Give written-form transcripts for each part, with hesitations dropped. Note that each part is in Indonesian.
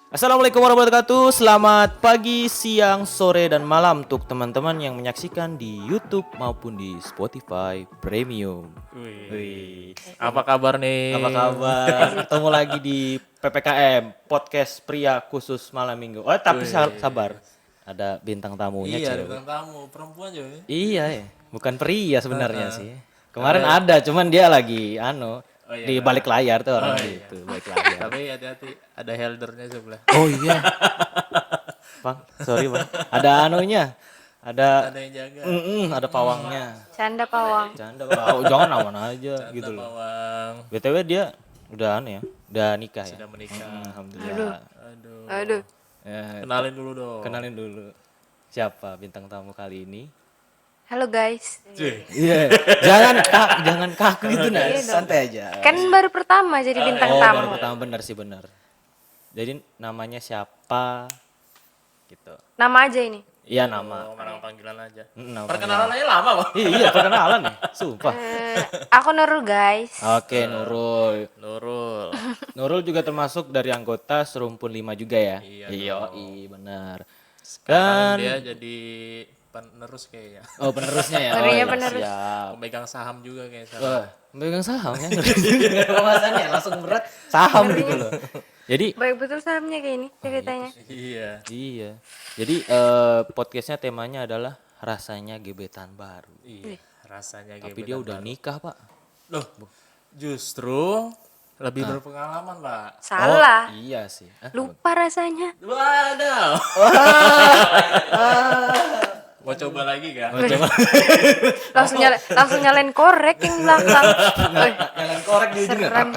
Assalamualaikum warahmatullahi wabarakatuh. Selamat pagi, siang, sore, dan malam untuk teman-teman yang menyaksikan di YouTube maupun di Spotify Premium. Wih. Apa kabar nih? Apa kabar? Ketemu lagi di PPKM Podcast Pria Khusus Malam Minggu. Oh, tapi sabar. Ada bintang tamunya, Iya, cewek. bintang tamu perempuan juga. Iya, ya. Bukan pria sebenarnya sih. Kemarin ada, cuman dia lagi di balik layar tuh orang gitu, balik layar. Tapi hati-hati, ada heldernya sebelah. Oh iya. Bang, sorry bang. Ada anunya. Ada Ada yang jaga. ada pawangnya. Canda pawang. Canda bang. Oh, jangan aman aja gitu loh. Bawang BTW dia udah udah nikah ya. sudah menikah. Alhamdulillah. Aduh. Ya, Kenalin dulu dong. kenalin dulu. Siapa bintang tamu kali ini? Halo guys. Iya. jangan kaku gitu nah. Santai aja. Kan baru pertama jadi bintang Oh, tamu. baru pertama benar sih benar. Jadi namanya siapa? Gitu. Nama aja ini. Iya nama. Nama panggilan aja. Nama Perkenalan aja lama, Bang. Iya perkenalan nih, sumpah. Aku Nurul guys. Oke Nurul. Nurul. Juga termasuk dari anggota Serumpun 5 juga ya? Iya Benar. Sekarang dia jadi penerus kayaknya. Oh penerusnya ya? Ngerinya iya, penerus. siap. Pemegang saham juga kayaknya. Wah, megang saham ya? Pembahasannya langsung berat saham gitu loh. Jadi, Baik betul sahamnya kayak ini ceritanya. Iya. jadi podcastnya temanya adalah rasanya gebetan baru. Iya. Rasanya Tapi dia udah nikah pak. Loh, justru lebih berpengalaman, Pak. Salah. Oh, iya sih. Lupa rasanya. Waduh. Mau coba lagi kan? Langsung nyalain korek yang belakang. Jangan korek di ujungnya. Serem.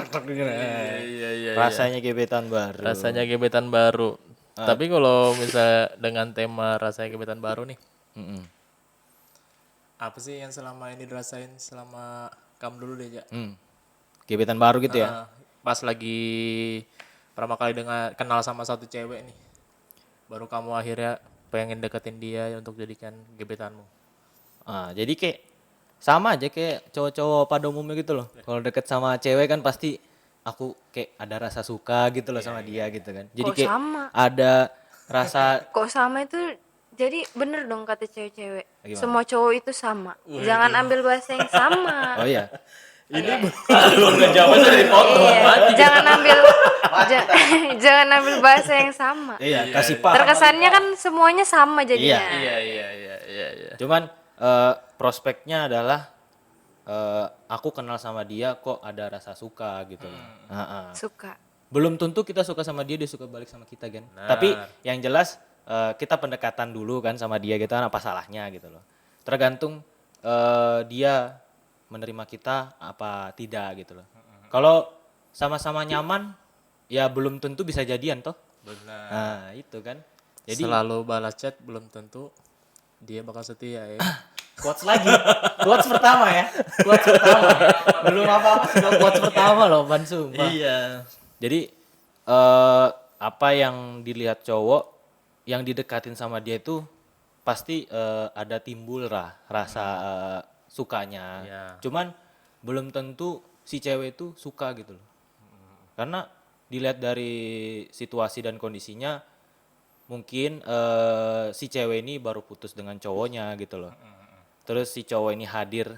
Iya. Rasanya gebetan baru. Rasanya gebetan baru. Tapi kalau misalnya dengan tema rasanya gebetan baru nih, Mm-mm. apa sih yang selama ini dirasain selama kamu dulu deh, Jak? Gebetan baru gitu ya? Pas lagi pertama kali kenal sama satu cewek nih, baru kamu akhirnya pengen deketin dia untuk jadikan gebetanmu. Jadi kayak sama aja kayak cowok-cowok pada umumnya gitu loh. Kalau deket sama cewek kan pasti aku kayak ada rasa suka gitu loh sama dia gitu kan. Jadi Kok kayak sama? ada rasa Kok sama itu jadi bener dong kata cewek-cewek. Gimana? Semua cowok itu sama. Jangan ambil bahasa yang sama. oh iya. Belum jawab dari foto. Iya. Jangan ambil bahasa yang sama. Iya, kasih paham. Terkesannya kan semuanya sama jadinya. Iya. Cuman prospeknya adalah aku kenal sama dia kok ada rasa suka gitu loh. Suka. Belum tentu kita suka sama dia suka balik sama kita kan. Tapi yang jelas kita pendekatan dulu kan sama dia gitu kan apa salahnya gitu loh. Tergantung dia menerima kita apa tidak gitu loh. Kalau sama-sama nyaman ya belum tentu bisa jadian toh. Benar. Nah, itu kan. Jadi Selalu balas chat belum tentu dia bakal setia ya. quotes lagi. Quotes pertama ya. Quotes pertama. Belum apa-apa sudah quotes pertama loh, Ban sumpah. Iya. Jadi apa yang dilihat cowok yang didekatin sama dia itu pasti ada timbul rasa sukanya. Iya. Cuman belum tentu si cewek itu suka gitu loh. Karena dilihat dari situasi dan kondisinya mungkin si cewek ini baru putus dengan cowoknya gitu loh. Terus si cowok ini hadir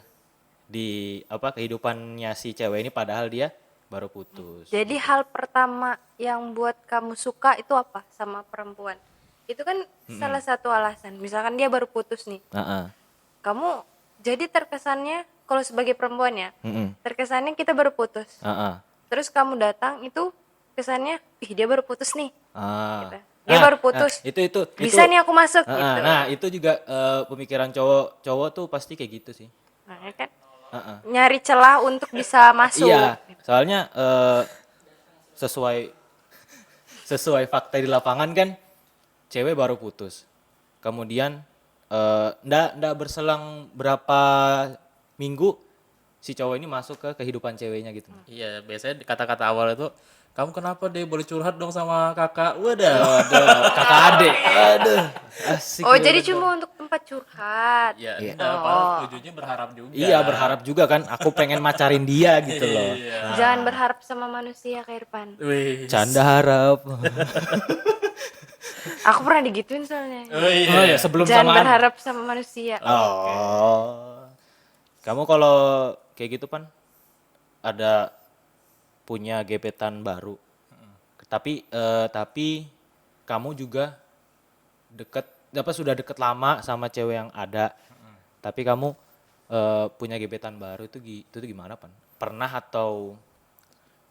di kehidupannya si cewek ini padahal dia baru putus. Jadi hal pertama yang buat kamu suka itu apa sama perempuan? Itu kan salah satu alasan. Misalkan dia baru putus nih. Kamu jadi terkesannya kalau sebagai perempuan ya, terkesannya kita baru putus. Terus kamu datang itu kesannya, dia baru putus nih. Gitu. Dia baru putus. Itu Bisa nih aku masuk gitu. Nah, itu juga pemikiran cowok tuh pasti kayak gitu sih. Nah, ya kan? Nyari celah untuk bisa masuk. Iya, soalnya sesuai fakta di lapangan kan cewek baru putus. Kemudian ndak berselang berapa minggu si cowok ini masuk ke kehidupan ceweknya gitu. Iya, biasanya kata-kata awal itu, kamu kenapa deh boleh curhat dong sama kakak? Waduh. Kakak adik. Aduh. Asik. Oh, jadi cuma untuk tempat curhat. Ya, Iya. enggak, padahal ujungnya berharap juga. Iya berharap juga kan, aku pengen macarin dia gitu loh. Iya. Jangan berharap sama manusia, Kak Irfan. Wih. Canda harap. Aku pernah digituin soalnya. Oh iya. Oh ya sebelum Jangan samaan. berharap sama manusia. Oh. Kamu kalau kayak gitu Pan ada punya gebetan baru. Tapi kamu juga sudah deket lama sama cewek yang ada. Tapi kamu punya gebetan baru itu tuh gimana Pan? Pernah atau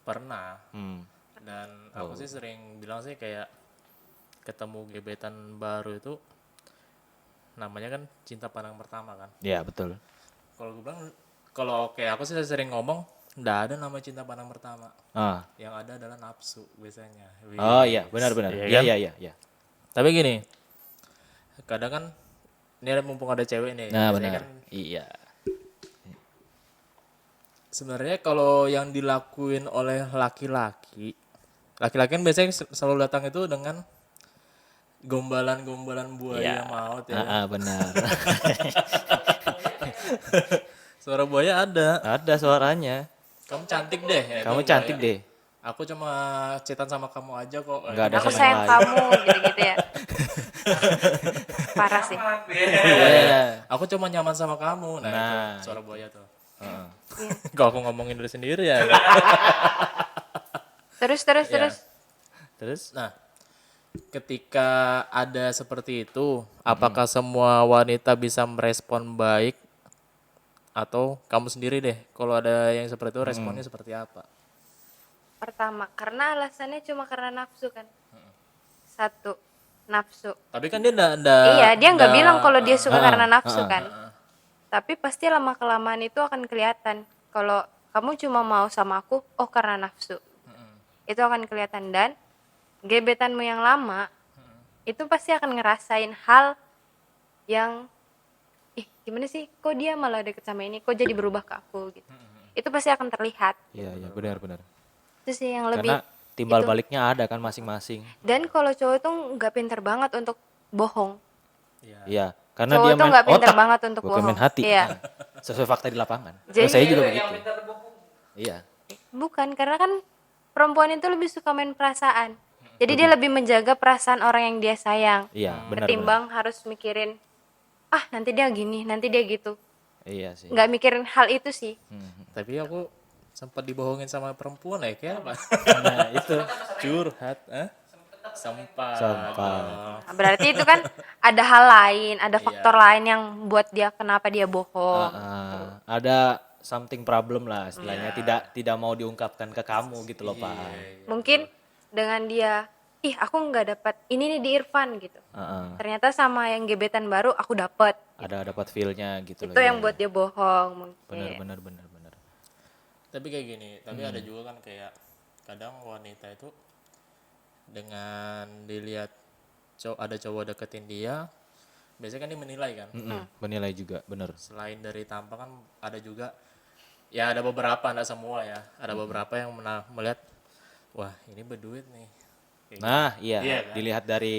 Pernah. hmm. Dan aku sih sering bilang sih kayak ketemu gebetan baru itu namanya kan cinta pandang pertama kan. Ya betul. Kalau gue bilang, kalau kayak aku sih sering ngomong, nggak ada nama cinta pandang pertama. Ah. Yang ada adalah nafsu biasanya. Wih. Oh iya benar-benar. Iya Iya kan? iya. Tapi gini, kadang kan ini ada mumpung ada cewek nih. Nah biasanya benar. kan Iya. sebenarnya kalau yang dilakuin oleh laki-laki kan biasanya selalu datang itu dengan gombalan-gombalan buaya maut ya. Benar. Suara buaya ada. Ada suaranya. Kamu cantik deh. Ya, Kamu itu cantik buaya. deh. Aku cuma chatan sama kamu aja kok. Nggak ada Aku sama sayang yang lain. kamu gitu-gitu ya. Parah sih. Iya. Aku cuma nyaman sama kamu. Nah, Nah, itu suara buaya tuh. Heeh. Kok aku ngomongin diri sendiri ya. Terus. Terus? Nah, ketika ada seperti itu, apakah semua wanita bisa merespon baik atau kamu sendiri deh kalau ada yang seperti itu responnya seperti apa? Pertama, karena alasannya cuma karena nafsu kan. Satu, nafsu. Tapi kan dia enggak Iya, dia nggak bilang kalau dia suka karena nafsu kan. Tapi pasti lama-kelamaan itu akan kelihatan. Kalau kamu cuma mau sama aku, oh karena nafsu. Itu akan kelihatan. Dan gebetanmu yang lama, itu pasti akan ngerasain hal yang, gimana sih, kok dia malah deket sama ini, kok jadi berubah ke aku gitu. Itu pasti akan terlihat. Iya benar. Itu sih yang lebih. Karena timbal itu. baliknya ada kan masing-masing. Dan kalau cowok tuh nggak pinter banget untuk bohong. Iya. Karena Cowok dia tuh main nggak pinter otak, banget untuk bukan bohong. main hati. Iya. Nah, sesuai fakta di lapangan. Jadi- Saya juga begitu. Iya. Bukan, karena kan perempuan itu lebih suka main perasaan. Jadi dia lebih menjaga perasaan orang yang dia sayang. Iya, benar. Ketimbang harus mikirin, nanti dia gini, nanti dia gitu. Iya sih. Nggak mikirin hal itu sih. Tapi aku sempat dibohongin sama perempuan ya kayak apa? Nah, itu Curhat, Sempat. Nah, berarti itu kan ada hal lain, ada faktor lain yang buat dia kenapa dia bohong. ada something problem lah istilahnya, tidak mau diungkapkan ke kamu gitu loh, Pak. Mungkin dengan dia, aku nggak dapat ini nih di Irfan gitu. Ternyata sama yang gebetan baru aku dapat. Ada dapat feel-nya gitu Itu loh. yang buat dia bohong mungkin. Benar. Tapi kayak gini, tapi ada juga kan kayak kadang wanita itu dengan dilihat ada cowok deketin dia, biasanya kan dia menilai kan. Menilai juga, benar. Selain dari tampang kan ada juga, ya ada beberapa, enggak semua ya, ada beberapa yang melihat, wah ini berduit nih. Kayak Nah, gitu. iya, Iya kan? dilihat dari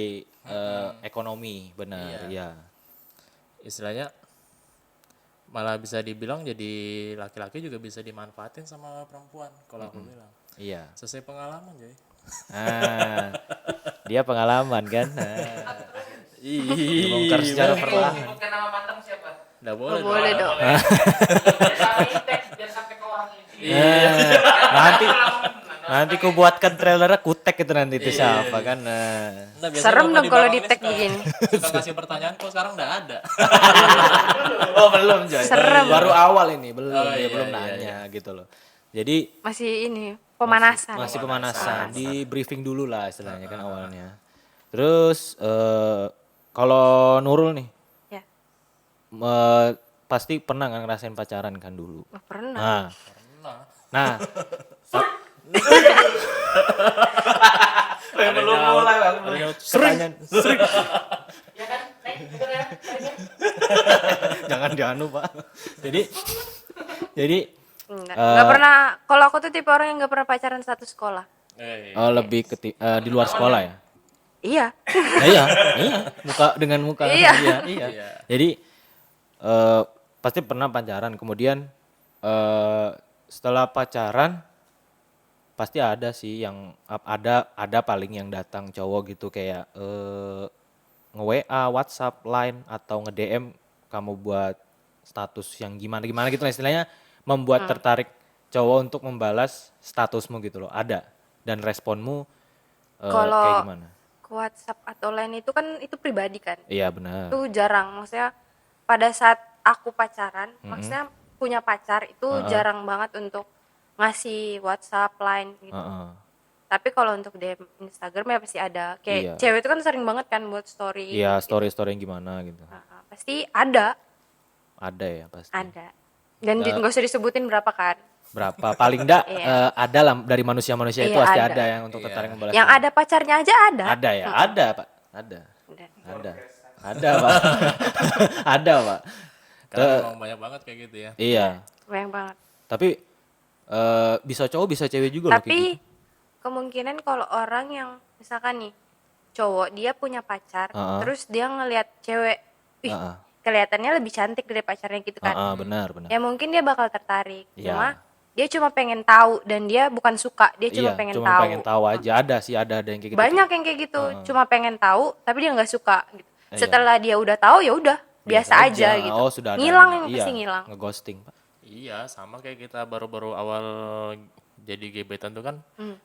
ekonomi, benar, iya. Istilahnya malah bisa dibilang jadi laki-laki juga bisa dimanfaatin sama perempuan kalau aku bilang. Iya. Sesuai pengalaman jadi. Dia pengalaman kan. Dibongkar secara perlahan. Sebutkan nama mantan siapa? Nggak Nggak boleh. boleh dong. Biar sampai ke orang ini. Nanti ku buatkan trailernya kutek itu nanti itu siapa kan. Nggak, biasanya Serem dong kalau di bawah tag ini begini. suka kasih pertanyaan kok sekarang nggak ada. Oh belum Joy. Serem. Baru awal ini belum, Oh, iya, belum iya, nanya gitu loh. Jadi Masih ini pemanasan. masih pemanasan, di briefing dulu lah istilahnya kan awalnya. Terus kalau Nurul nih Ya, pasti pernah kan ngerasain pacaran kan dulu. pernah. Nah, Belum mulai bang. pertanyaan Ya kan? Bener ya? jangan dianu Pak. Jadi Nggak pernah. Kalau aku tuh tipe orang yang nggak pernah pacaran satu sekolah. lebih ke di luar sekolah ya. Iya. Nah, iya, iya, muka dengan muka. Iya. Iya, iya. Iya. Jadi pasti pernah pacaran, kemudian setelah pacaran pasti ada sih yang ada paling yang datang cowok gitu kayak nge-WA, WhatsApp, Line atau nge-DM kamu buat status yang gimana-gimana gitu lah istilahnya membuat tertarik cowok untuk membalas statusmu gitu loh. Ada. Dan responmu kayak Kalau gimana? ke WhatsApp atau lain itu kan itu pribadi kan. Iya benar. Itu jarang. Maksudnya pada saat aku pacaran, maksudnya punya pacar itu jarang banget untuk ngasih WhatsApp, line gitu. Heeh. Tapi kalau untuk DM Instagram ya pasti ada. Kayak Iya. cewek itu kan sering banget kan buat story. Iya, gitu. story-story yang gimana gitu. Pasti ada, Ada ya pasti. ada. Dan nggak usah disebutin berapa kan. Berapa paling enggak Iya. ada lah dari manusia-manusia itu Iya, pasti ada. ada yang untuk tertarik membalas. Yang ada pacarnya aja ada. Ada ya, ada Pak, ada, Ada. ada Pak, ada Pak. Karena memang banyak banget kayak gitu ya. Iya, Banyak banget. tapi bisa cowok bisa cewek juga loh kayak gitu. Tapi kemungkinan kalau orang yang misalkan nih cowok dia punya pacar, terus dia ngelihat cewek, ih kelihatannya lebih cantik dari pacarnya gitu kan. Benar, benar. Ya mungkin dia bakal tertarik. Iya. Cuma dia cuma pengen tahu dan dia bukan suka, dia cuma Iya, pengen cuma tahu. pengen tahu aja. Ada sih, ada yang kayak gitu. Banyak yang kayak gitu, cuma pengen tahu tapi dia nggak suka gitu. Iya. Setelah dia udah tahu ya udah biasa aja gitu. Oh, sudah ada. Ngilang yang Iya, pasti ngilang. ngeghosting, Pak. Iya, sama kayak kita baru-baru awal jadi gebetan tuh kan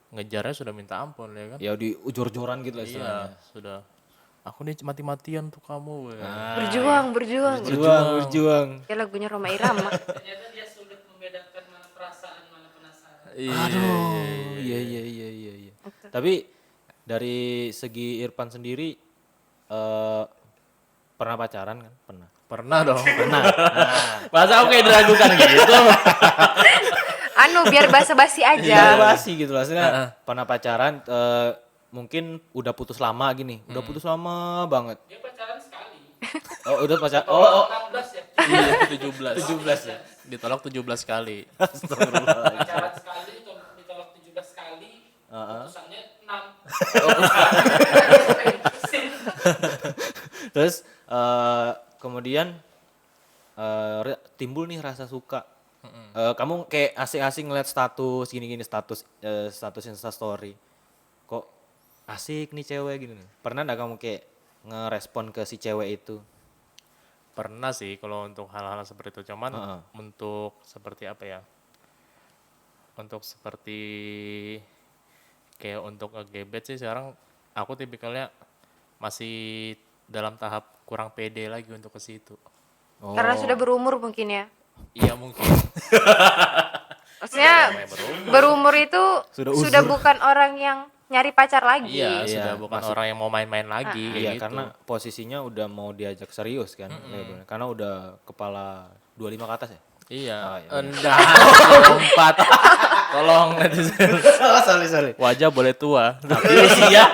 ngejarnya sudah minta ampun ya kan. Ya di ujur-ujuran gitu lah Iya, istilahnya. sudah. Aku nih mati-matian tuh kamu. Ya. Berjuang. Berjuang. Kayak lagunya Roma Irama. Ternyata dia sulit membedakan mana perasaan, mana penasaran. Aduh, iya. Tapi dari segi Irfan sendiri pernah pacaran kan? Pernah. Pernah dong. Pernah. Masa aku kayak diragukan gitu. Biar basa-basi aja. Iya, basi gitu lah. Maksudnya pernah pacaran mungkin udah putus lama gini. Udah putus lama banget. Dia pacaran sekali. Oh, udah pacaran. Oh, 16 ya. Iya, 17 ya. Ditolak 17 kali. Pacaran sekali, ditolak 17 kali. Putusannya 6. Terus kemudian timbul nih rasa suka. Kamu kayak asik-asik ngeliat status gini-gini status Instastory. Kok asik nih cewek gini nih. Pernah enggak kamu kayak ngerespon ke si cewek itu? Pernah sih kalau untuk hal-hal seperti itu. Cuman untuk seperti apa ya? Untuk seperti kayak untuk ngegebet sih sekarang aku tipikalnya masih dalam tahap kurang pede lagi untuk ke situ. Karena sudah berumur mungkin ya. Iya mungkin. Maksudnya berumur itu Sudah sudah bukan orang yang nyari pacar lagi. Iya, sudah bukan orang yang mau main-main lagi kayak Iya, gitu. karena posisinya udah mau diajak serius kan. Iya, bener. Karena udah kepala 25 ke atas ya. Iya. iya. Enggak, 4. Tolong netizen. Sorry. Wajah boleh tua, tapi Usia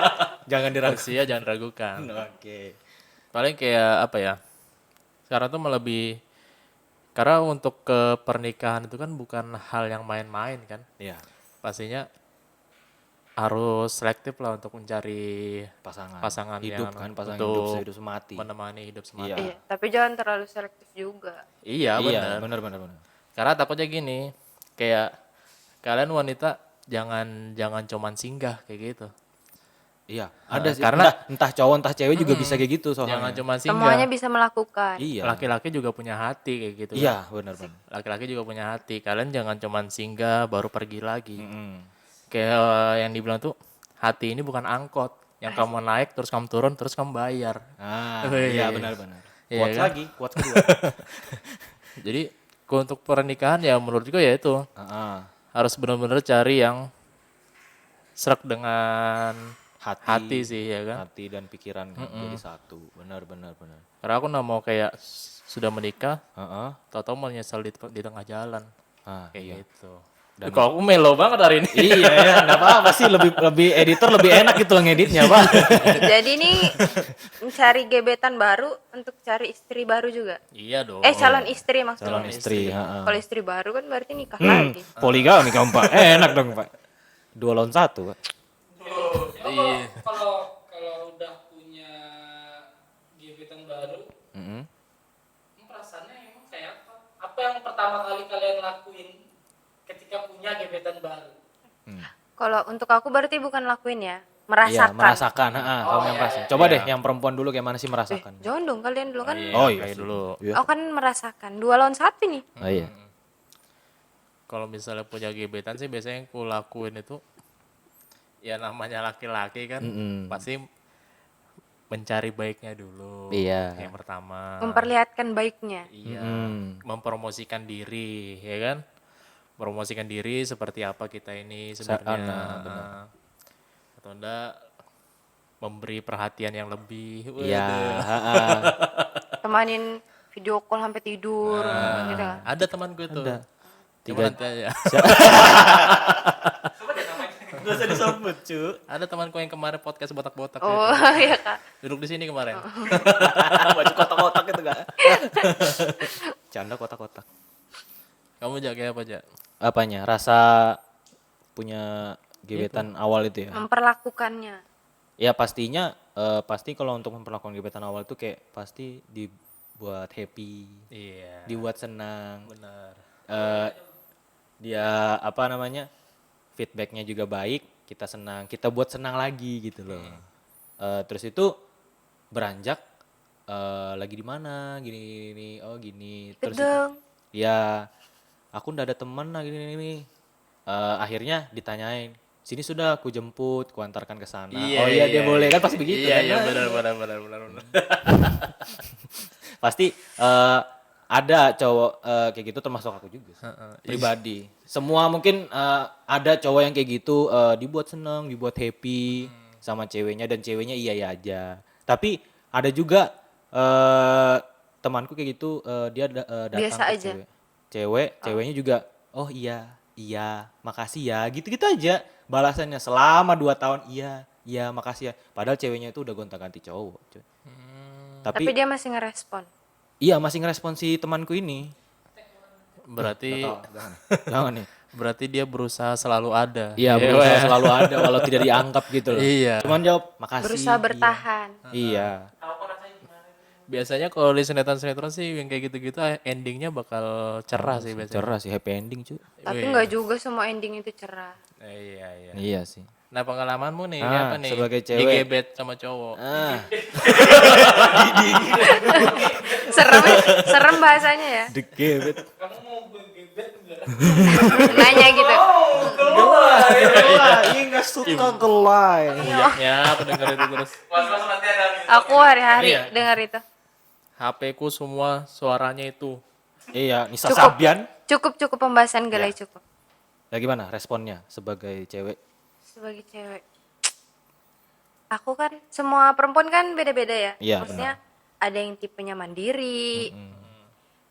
jangan diragukan. usia jangan ragukan. Oke. Paling kayak apa ya? Sekarang tuh lebih karena untuk ke pernikahan itu kan bukan hal yang main-main kan. Iya, Pastinya harus selektif lah untuk mencari pasangan hidup yang kan, pasangan untuk hidup sehidup semati. menemani hidup semati. Iya. Iya, tapi jangan terlalu selektif juga. Iya, Iya, benar. benar. Karena takutnya gini, kayak kalian wanita jangan cuman singgah kayak gitu. Iya, ada sih. karena- entah cowok entah cewek juga bisa kayak gitu soalnya. Jangan cuman singgah. Semuanya bisa melakukan. Iya. Laki-laki juga punya hati kayak gitu. kan. Iya, benar. Laki-laki juga punya hati. Kalian jangan cuman singgah baru pergi lagi. Mm. Kayak yang dibilang tuh hati ini bukan angkot yang kamu naik terus kamu turun terus kamu bayar. Ah, Wih. iya benar. Iya Kuat kan? lagi, kuat kedua. Jadi untuk pernikahan ya menurut gue ya itu Heeh. harus benar-benar cari yang serak dengan hati sih ya kan. Hati dan pikiran kan jadi satu. Benar. Karena aku nggak mau kayak sudah menikah, Heeh. tau-tau menyesal di tengah jalan Ah, kayak gitu. Dan- Kok aku melo banget hari ini. iya ya, enggak apa-apa sih lebih editor lebih enak gitu ngeditnya, Pak. Jadi ini mencari gebetan baru untuk cari istri baru juga. Iya dong. Calon istri maksudnya. Calon istri, heeh. Kalau istri baru kan berarti nikah lagi. Poligami kamu, Pak. Enak dong, Pak. 2 lawan 1, Pak. Emang kalau pertama kali kalian lakuin ketika punya gebetan baru? Kalau untuk aku berarti bukan lakuin ya, Iya, merasakan. merasakan. Kamu yang merasakan. Coba deh yang perempuan dulu kayak mana sih merasakan? Jangan dong kalian dulu kan. Oh iya kayak sih. dulu. Aku kan merasakan 2 lawan 1 nih. Oh iya. Kalau misalnya punya gebetan sih biasanya yang ku lakuin itu ya namanya laki-laki kan pasti mencari baiknya dulu. Iya. Yang pertama. Memperlihatkan baiknya. Iya. Mempromosikan diri, ya kan? Promosikan diri seperti apa kita ini sebenarnya. Atau enggak memberi perhatian yang lebih. Iya, Waduh. Temanin video call sampai tidur gitu kan. Ada temanku itu. Ada. Cuma nanti aja. Gak usah disebut, cu. Ada temanku yang kemarin podcast botak-botak Oh itu. iya Kak. Duduk di sini kemarin. Baju kotak-kotak itu gak? Canda kotak-kotak. Kamu kayak apa, Jak? Apanya? Rasa punya gebetan awal itu ya? Memperlakukannya. Ya pastinya, pasti kalau untuk memperlakukan gebetan awal itu kayak pasti dibuat happy, Iya. dibuat senang. Benar. Dia apa namanya? Feedbacknya juga baik, kita senang, kita buat senang lagi gitu loh. Terus itu beranjak lagi di mana gini, oh gini. Terus Gedeng. ya aku ndak ada teman lah gini. Akhirnya ditanyain, sini sudah aku jemput, ku antarkan ke sana. Iya, Oh iya dia iya, boleh iya. kan pasti begitu Iya, kan? iya benar. Pasti ada cowok kayak gitu termasuk aku juga sih, pribadi. Semua mungkin ada cowok yang kayak gitu dibuat seneng, dibuat happy sama ceweknya dan ceweknya iya aja. Tapi ada juga temanku kayak gitu dia datang Biasa ke aja. ceweknya juga oh iya makasih ya gitu-gitu aja balasannya selama 2 tahun iya makasih ya. Padahal ceweknya itu udah gonta-ganti cowok. Cuy. Tapi dia masih ngerespon. Iya masih ngerespon si temanku ini. Berarti Jangan nih. berarti dia berusaha selalu ada. Iya berusaha selalu ada walau tidak dianggap gitu loh. Iya. Cuman jawab makasih. Berusaha bertahan. Iya. Biasanya kalau di sinetron-sinetron sih yang kayak gitu-gitu endingnya bakal cerah sih biasanya. Cerah sih happy ending cuy. Tapi nggak juga semua ending itu cerah. Iya. Iya sih. Nah pengalamanmu nih Ah, apa nih? sebagai cewek. Digebet sama cowok. Serem bahasanya ya. Degebet. Kamu mau gue gebet enggak? Nanya gitu. Iya nggak suka gelai. Ya, aku denger itu terus. Was-was nanti ada Aku hari-hari Iya. dengar itu. HP ku semua suaranya itu. Iya Nisa Cukup. Sabian. Cukup pembahasan galai cukup. Ya gimana responnya sebagai cewek? Sebagai cewek. Aku kan semua perempuan kan beda-beda ya. Iya, Maksudnya ada yang tipenya mandiri,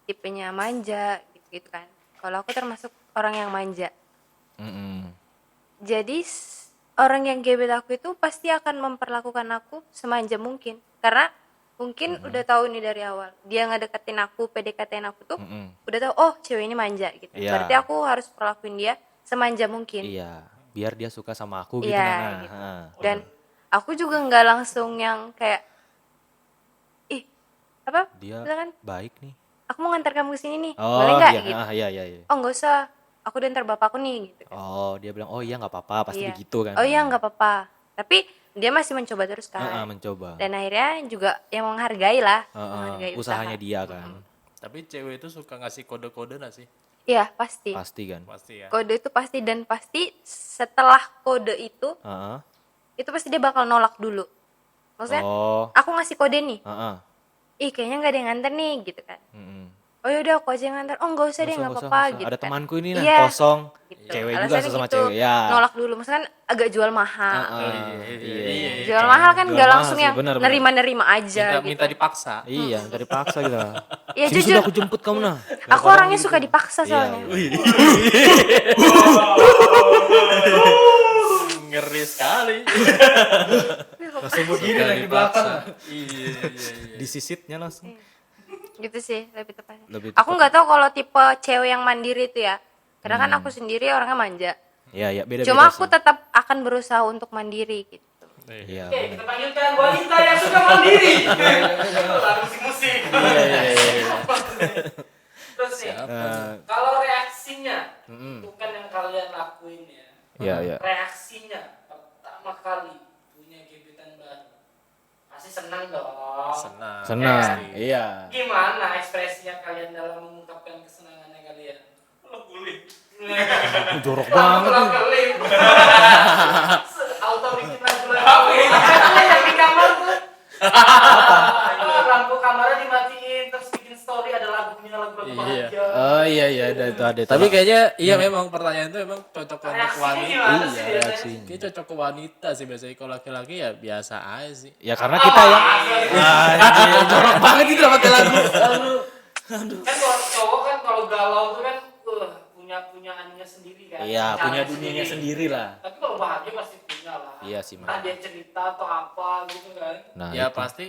tipenya manja gitu kan. Kalau aku termasuk orang yang manja. Mm-mm. Jadi orang yang gebet aku itu pasti akan memperlakukan aku semanja mungkin. Karena mungkin udah tahu nih dari awal. Dia ngedeketin aku, PDKT-in aku tuh udah tahu oh cewek ini manja gitu. Iya. Berarti aku harus perlakuin dia semanja mungkin. Iya biar dia suka sama aku gitu Iya, Nana. gitu. Ha. Dan aku juga nggak langsung yang kayak ih apa Dia misalkan baik nih. aku mau ngantar kamu ke sini nih Oh boleh nggak iya, gitu. iya. Oh nggak usah aku udah ntar bapakku nih gitu. Oh dia bilang oh iya nggak apa-apa pasti Iya. begitu kan. Oh iya nggak apa-apa. Tapi dia masih mencoba terus kan. Mencoba. Dan akhirnya juga yang menghargai lah, menghargai Usahanya usaha. dia kan. Tapi cewek itu suka ngasih kode-kode gak sih? Iya pasti. Pasti kan. Pasti ya. Kode itu pasti dan pasti setelah kode itu Heeh. pasti dia bakal nolak dulu. Maksudnya Oh. aku ngasih kode nih, Heeh. ih kayaknya nggak ada yang nganter nih gitu kan. Mm-mm. Oh yaudah aku aja yang nganter. Oh nggak usah deh nggak Nggak apa-apa usah. gitu. Ada kan. temanku ini nah Iya, kosong. gitu. Cewek juga Alasannya sesama gitu. cewek ya. Nolak dulu, maksudnya kan agak jual mahal. Iya. Jual mahal kan Jual nggak mahal langsung sih, yang benar. nerima-nerima aja gitu. Minta dipaksa. Iya, dari paksa gitu. Iya Sini jujur, sudah aku jemput kamu nah. aku orangnya suka dipaksa Iya, soalnya. Ngeri sekali. Langsung begini lagi belakang. Iya. Disisitnya langsung. Gitu sih lebih tepatnya. Lebih Aku nggak tahu kalau tipe cewek yang mandiri itu ya. Karena kan aku sendiri orangnya manja. Iya, beda-beda Cuma aku sih. tetap akan berusaha untuk mandiri gitu. Iya. Oke, kita panggilkan wanita yang suka mandiri. Lalu musik-musik. Iya. Terus nih, Iya, iya. reaksinya pertama kali punya gebetan baru pasti senang dong. Senang. Iya. Gimana ekspresinya kalian dalam mengungkapkan kesenangannya kalian? Lo guling. Jorok banget nih. Kelip. Auto bikin lagu-lagu. Yang di kamar tuh. Lampu kamarnya dimatiin terus bikin story ada lagunya lagu-lagu bahagia. Oh iya ada itu. Tapi kayaknya iya memang pertanyaan itu memang cocok untuk Reaksinya wanita. gimana sih Iya, biasanya? reaksinya. Kayaknya cocok ke wanita sih biasanya. Kalau laki-laki ya biasa aja sih. Ya karena kita yang jorok banget itu dapat lagu. Kan kalau cowok kan kalau galau tuh kan punya anunya sendiri kan. Iya, Caranya punya dunianya sendiri lah. Tapi kalau bahagia pasti punya lah. Iya sih, Entah dia cerita atau apa gitu kan. Nah, Ya itu. pasti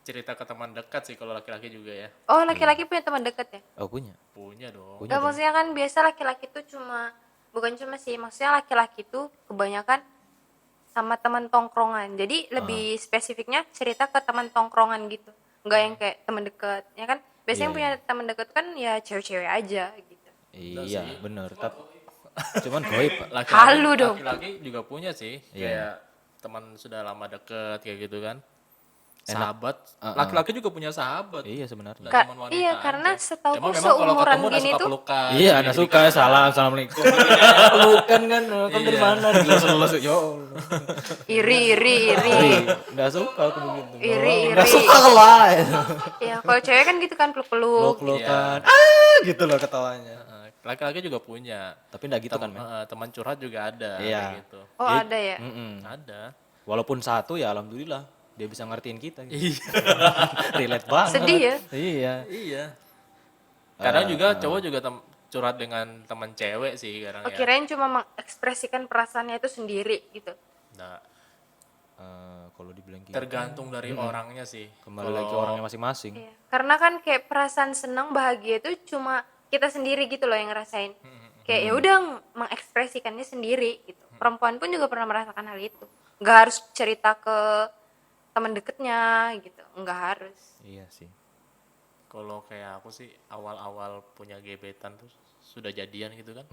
cerita ke teman dekat sih kalau laki-laki juga ya. Oh, laki-laki punya teman dekat ya? Oh punya. Punya dong. Punya Enggak, dong. maksudnya kan biasa laki-laki tuh cuma, bukan cuma sih, maksudnya laki-laki tuh kebanyakan sama teman tongkrongan. Jadi lebih spesifiknya cerita ke teman tongkrongan gitu. Enggak yang kayak teman dekat, ya kan? Biasanya yang punya teman dekat kan ya cewek-cewek aja gitu. Iya, bener. Tapi cuman goib, Pak. Laki-laki, Halu dong. Laki-laki juga punya sih. Iya. Kayak teman sudah lama deket kayak gitu kan. Enak. Sahabat. Laki-laki juga punya sahabat. Iya sebenarnya. Nggak cuman wanita Iya, aja. karena setahu Cuma ku memang kalau seumuran ketemu udah gini suka tuh pelukan. Iya, anak suka salam, assalamualaikum. Pelukan kan, kan dari mana? Dilus-lus, ya Allah. iri. Nggak suka aku begitu. Iri. Nggak suka lah. Ya, kalau cewek kan gitu kan peluk-peluk. Peluk-pelukan. Gitu loh ketawanya. Laki-laki juga punya. Tapi nggak gitu kan, men? Teman curhat juga ada Iya. kayak gitu. Oh, ada ya? Ada. Walaupun satu ya alhamdulillah dia bisa ngertiin kita gitu. Relate banget. Sedih ya? Iya. Iya. Kadang juga cowok juga curhat dengan teman cewek sih kadang Oh, ya. kirain cuma mengekspresikan perasaannya itu sendiri gitu. Nah, Kalau dibilang gitu tergantung dari orangnya sih. kembali lagi ke orangnya masing-masing. Iya. Karena kan kayak perasaan senang bahagia itu cuma kita sendiri gitu loh yang ngerasain. Kayak ya udah mengekspresikannya sendiri gitu. Perempuan pun juga pernah merasakan hal itu. Nggak harus cerita ke teman deketnya gitu. Nggak harus. Iya sih. Kalau kayak aku sih awal-awal punya gebetan tuh sudah jadian gitu kan.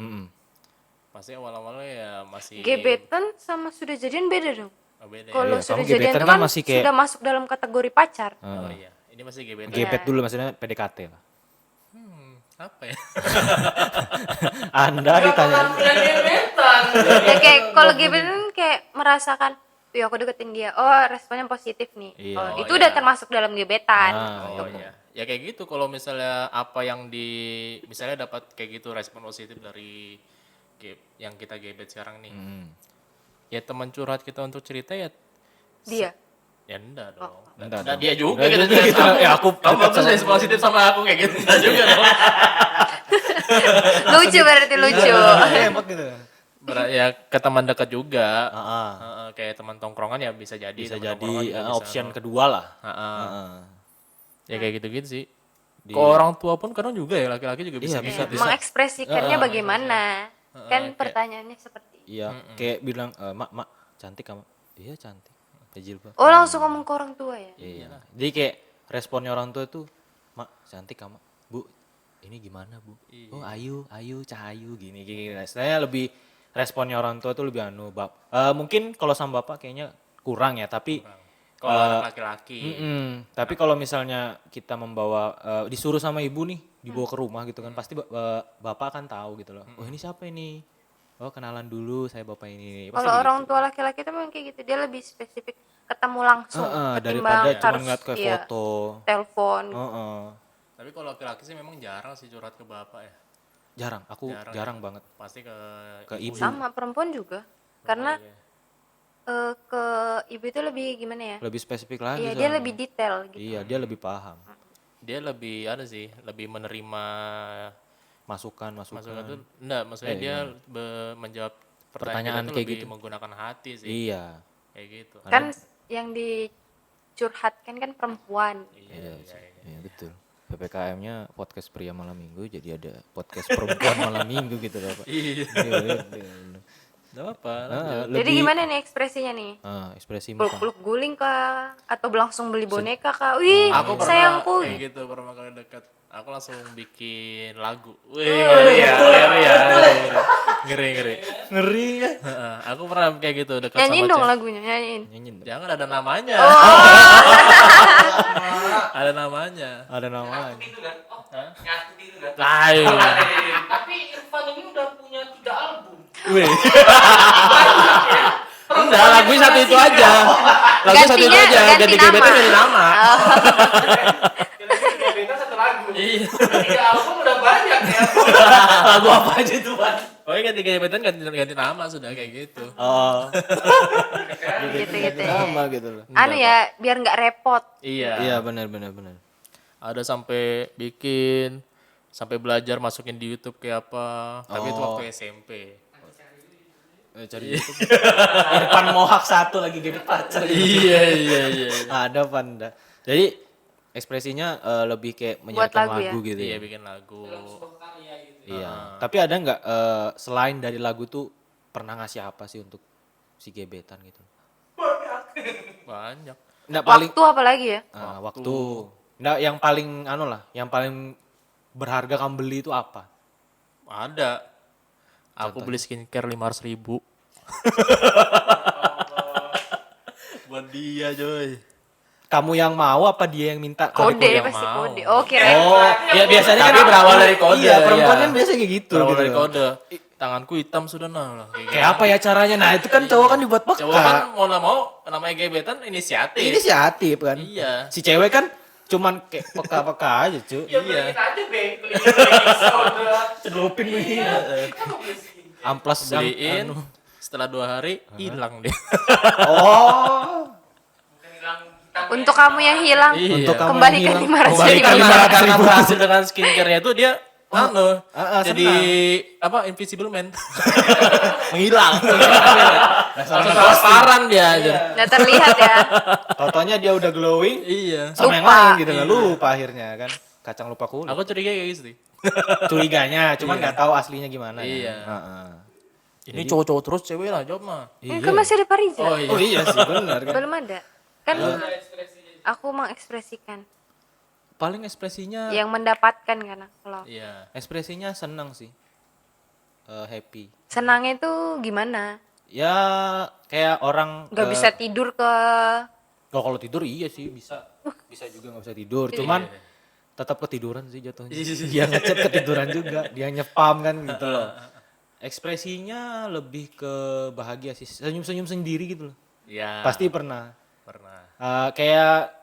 Pasti awal-awalnya ya masih Gebetan sama sudah jadian beda dong. beda ya. Kalau Iya, sudah kamu jadian gebetan itu kan kan masih kayak- sudah masuk dalam kategori pacar. Oh iya, ini masih gebetan. Gebet dulu maksudnya PDKT lah. Apa ya? Anda ditanya. Punya gebetan. Ya kayak kalau gebetan kayak merasakan, "Wih, aku deketin dia." Oh, responnya positif nih. Iya. Oh, Oh, itu udah iya. termasuk dalam gebetan. Oh iya. Ya kayak gitu kalau misalnya apa yang misalnya dapat kayak gitu respon positif dari yang kita gebet sekarang nih. Ya teman curhat kita untuk cerita ya Dia. ya enggak dong. Enggak Enggak dong. dia juga Enggak gitu. juga gitu. Ya, aku kamu dekat bagus sama- respon positif sama aku kayak gitu. Enggak juga dong. Lucu berarti lucu. Hebat gitu. Ya ke teman dekat juga. Heeh. Kayak teman tongkrongan ya bisa jadi. Bisa teman jadi tongkrongan juga bisa. option kedua lah. Heeh. Ya kayak gitu-gitu sih. Di- Ke orang tua pun kadang juga ya laki-laki juga bisa. Iya, gitu. Mengekspresikannya bagaimana? Kan kayak- pertanyaannya seperti itu. Iya, kayak bilang, mak, cantik kamu. Iya cantik. Pakai jilbab. Oh, langsung ngomong ke orang tua ya? Iya. Jadi kayak responnya orang tua itu, mak cantik kamu. Bu, ini gimana bu? Oh ayu, cahayu gini gini. Saya lebih responnya orang tua tuh lebih mungkin kalau sama bapak kayaknya kurang ya, tapi Kalau anak laki-laki. tapi kalau misalnya kita membawa disuruh sama ibu nih dibawa ke rumah gitu kan pasti bapak kan tahu gitu loh. Oh ini siapa ini? Oh kenalan dulu saya bapak ini. Pasti Kalau gitu. orang tua laki-laki itu memang kayak gitu, dia lebih spesifik ketemu langsung ketimbang daripada cuma harus ngeliat ke iya, foto. telepon. Tapi kalau laki-laki sih memang jarang sih curhat ke bapak ya. Jarang, aku jarang banget Pasti ke ibu. Sama perempuan juga. Karena Iya. ke ibu itu lebih gimana ya? Lebih spesifik lagi Iya, dia soalnya. lebih detail gitu. Iya, dia lebih paham. Dia lebih ada sih, lebih menerima Masukan. masukan itu enggak, maksudnya dia menjawab Pertanyaan pertanyaan kita tuh kayak lebih gitu. menggunakan hati sih. Iya. Kayak gitu. Kan yang dicurhatkan kan perempuan. Iya, iya betul. PPKM-nya podcast pria malam minggu, jadi ada podcast perempuan malam minggu gitu loh, Pak. Iya. Enggak apa? Jadi gimana nih ekspresinya nih? ekspresi muka. Peluk-peluk guling kah? Atau langsung beli boneka kah? Wih, Aku pernah sayangku. kayak gitu pertama kali dekat. Aku langsung bikin lagu. Wih, ngeri ya. Ngeri. Ngeri ya. Heeh, aku pernah kayak gitu dekat Nyanyiin sama dong cewek. lagunya, nyanyiin. Nyanyiin dong. Jangan ada namanya. Ada namanya. Ada namanya. Gitu kan? Oh, ngasih gitu kan? Ayo. Tapi Irfan ini udah punya 3 album. Wih. Enggak, lagunya satu itu aja. Lagu satu itu aja. Ganti Ganti nama. gebetan ganti nama. Kira-kira beda 1 lagu. Iya. 3 album udah banyak ya. Lagu apa aja tuh, Pak? Pokoknya ganti gebetan ganti nama sudah kayak gitu. Oh. Gitu-gitu. Nama gitu loh. Anu ya, biar nggak repot. Iya. Iya benar. Ada sampai bikin sampai belajar masukin di YouTube kayak apa. Tapi itu waktu SMP. Cari YouTube. Irfan Mohak 1 lagi gebet pacar. Iya. Ada Panda. Jadi ekspresinya lebih kayak Buat menyanyikan lagu lagu ya? gitu Iya, ya. bikin lagu. Sebuah karya gitu. Iya. Tapi ada nggak selain dari lagu tuh pernah ngasih apa sih untuk si gebetan gitu? Banyak. Nggak paling Waktu apa lagi ya? waktu. Nggak yang paling yang paling berharga kamu beli itu apa? Ada. Aku beli skincare 500.000. Buat dia, Joy. Kamu yang mau apa dia yang minta? Kode yang pasti mau. kode. Oh, kirain. Oh, ya biasanya Tapi berawal dari kode, Iya, perempuan iya. kan biasa kayak gitu. Berawal gitu dari loh. kode. Tanganku hitam sudah nah. Kayak apa ya caranya? Nah, itu kan cowok kan dibuat peka. Cowok kan mau nggak mau namanya gebetan inisiatif. Inisiatif kan. Iya. Si cewek kan cuman kayak peka-peka aja, cu. Ya beliin aja beliin soda. Celupin begini. Amplas Beliin. Setelah 2 hari hilang dia. Oh. Untuk kamu yang hilang, Iya. Untuk kamu kembalikan yang hilang. 500 Kembalikan ribu. 500 Karena ribu. berhasil dengan skincare-nya itu dia jadi apa invisible man. Menghilang. Langsung transparan dia aja. Nggak terlihat ya. Fotonya dia udah glowing Iya. sama yang Lupa. lain gitu lah. Lupa akhirnya kan. Kacang lupa kulit. Aku curiga kayak gitu sih. Curiganya, cuman nggak tahu aslinya gimana. Iya. Kan? Heeh. Ini cowok-cowok terus cewek lah jawab mah. Kan masih ada Pariza. Oh iya. Oh iya sih benar kan. Belum ada. Kan aku mengekspresikan Paling ekspresinya yang mendapatkan kan kalau Iya. ekspresinya senang sih. Happy. senangnya itu gimana? Ya kayak orang Nggak bisa tidur ke oh, kalau tidur iya sih bisa. Bisa juga nggak bisa tidur. Cuman tetap ketiduran sih jatuhnya. Dia ngechat ketiduran juga. Dia nyepam kan gitu loh. Ekspresinya lebih ke bahagia sih. Senyum-senyum sendiri gitu loh. Iya. Pasti pernah. Kayak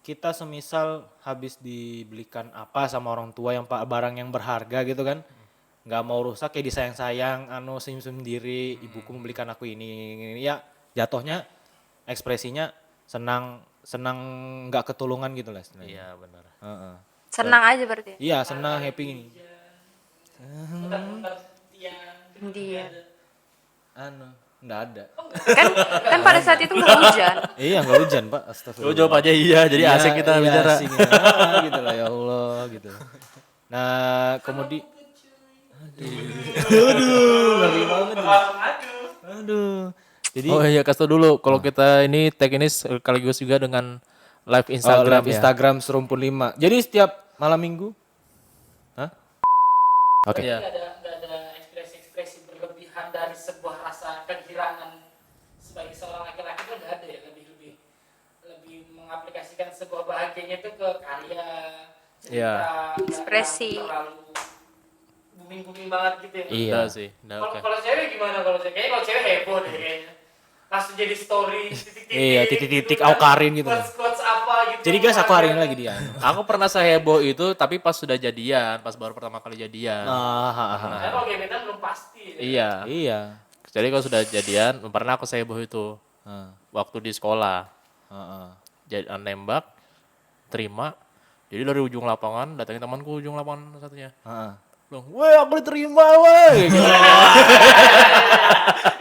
kita semisal habis dibelikan apa sama orang tua yang barang yang berharga gitu kan. Nggak mau rusak kayak disayang-sayang senyum-senyum sendiri, ibuku membelikan aku ini. Ya jatuhnya ekspresinya senang nggak ketulungan gitu lah istilahnya. Iya benar. Heeh. senang aja berarti. Iya senang happy ini. Dia. Nggak ada. Kan pada saat itu nggak hujan. Iya nggak hujan pak. Astagfirullah. Lo jawab aja iya, jadi Iya, asik kita iya, bicara. asik, gitu lah ya Allah gitu. Nah kemudian aduh. Jadi Oh iya kasih tau dulu kalau kita ini tag ini sekaligus juga dengan live Instagram live ya. Instagram Serumpun 5. Jadi setiap malam minggu. Hah? Oke. Iya. Nggak ada ekspresi-ekspresi berlebihan dari sebuah rasa kegirangan sebagai seorang laki-laki itu nggak ada ya, lebih mengaplikasikan sebuah bahagianya itu ke karya cerita, Iya. nggak Ekspresi. yang terlalu booming banget gitu ya. Iya. Udah sih. Udah Kalau oke. kalau cewek gimana? Kayaknya kalau cewek heboh deh kayaknya. Langsung jadi story titik-titik. Iya, titik-titik, gitu kan. aukarin gitu. Quotes apa gitu. Jadi guys aku hari ini lagi dia. Aku pernah seheboh itu tapi pas sudah jadian, pas baru pertama kali jadian. Karena kalau gebetan belum pasti. Ya. Iya. Iya. Jadi kalau sudah jadian, pernah aku seheboh itu waktu di sekolah. Jadi nembak, terima. Jadi dari ujung lapangan datangin temanku ujung lapangan satunya. Bilang, "Weh, aku diterima, weh." Gitu.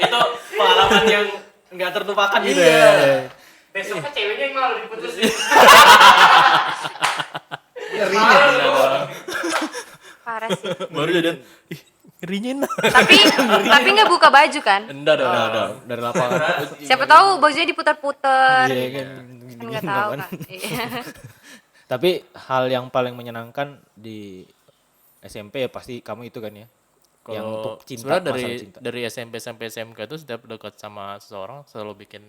Itu pengalaman yang nggak terlupakan gitu Iya. ya. Besoknya ceweknya yang malu diputusin. Parah sih. Baru jadian, ih, ngerinyin. Tapi nggak buka baju kan? Enggak dong. Dari lapangan. Siapa tahu bajunya diputar-putar. Iya kan. Kan nggak tahu kan. Iya. Tapi hal yang paling menyenangkan di SMP ya pasti kamu itu kan ya. Yang untuk Kalau cinta, sebenarnya masalah cinta. dari SMP sampai SMK itu setiap dekat sama seseorang selalu bikin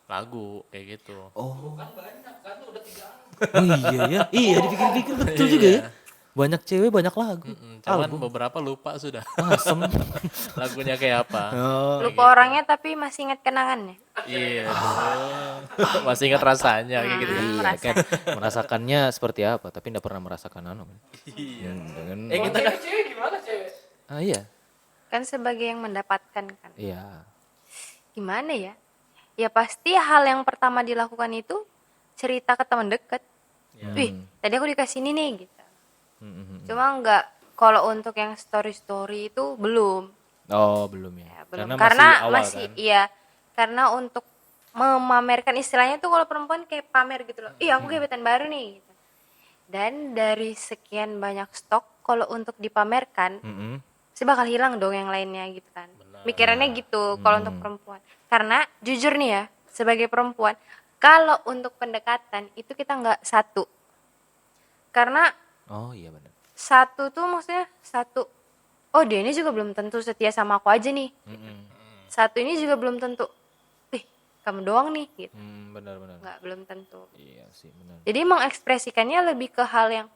lagu kayak gitu. Kan banyak kan udah 3 album. Oh iya ya. Iya dipikir-pikir betul juga ya. Banyak cewek banyak lagu. Cuman beberapa lupa sudah. Asem. Lagunya kayak apa. Oh, Lupa orangnya tapi masih ingat kenangannya. Iya. Masih ingat rasanya kayak gitu. iya kan. Merasakannya seperti apa tapi enggak pernah merasakan anu kan. Iya. Kita kan Cewek gimana cewek? Ah iya. Kan sebagai yang mendapatkan kan. Iya. Gimana ya? Ya pasti hal yang pertama dilakukan itu cerita ke teman dekat. Wih, tadi aku dikasih ini nih gitu. Cuma enggak, kalau untuk yang story-story itu belum. Oh, belum ya. Ya, belum. Karena Karena masih awal masih kan. iya. Karena untuk memamerkan istilahnya tuh kalau perempuan kayak pamer gitu loh. Ih, aku gebetan baru nih gitu. Dan dari sekian banyak stok kalau untuk dipamerkan, Mm-mm. pasti bakal hilang dong yang lainnya gitu kan. Mikirannya gitu kalau untuk perempuan. Karena jujur nih ya, sebagai perempuan, kalau untuk pendekatan itu kita nggak satu. Karena Oh iya benar. satu tuh maksudnya satu, oh dia ini juga belum tentu setia sama aku aja nih. Satu ini juga belum tentu, kamu doang nih gitu. Benar-benar. Nggak, belum tentu. Iya sih benar. Jadi mengekspresikannya lebih ke hal yang,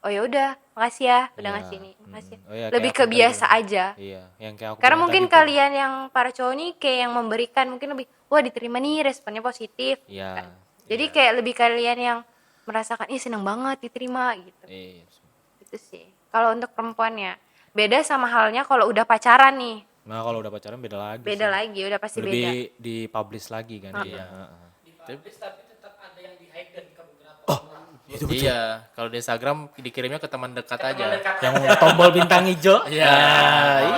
oh ya udah, makasih ya udah Iya, ngasih nih, makasih. Oh iya, Lebih kayak ke aku tadi biasa bilang. aja. Iya, yang kayak aku Karena bilang mungkin tadi tuh. kalian yang para cowok nih kayak yang memberikan mungkin lebih, wah diterima nih, responnya positif. Iya. Jadi kayak lebih kalian yang merasakan, ih seneng banget diterima gitu. Iya. Itu sih. Kalau untuk perempuannya, beda sama halnya kalau udah pacaran nih. Nah, kalau udah pacaran beda lagi. Beda sih. lagi, udah pasti beda. Lebih di-publish lagi kan. Iya. Heeh. Dipublish tapi tetap ada yang di hidden ke beberapa orang. Iya, kalau di Instagram dikirimnya ke teman dekat aja. Mendekat Yang tombol bintang hijau. Iya.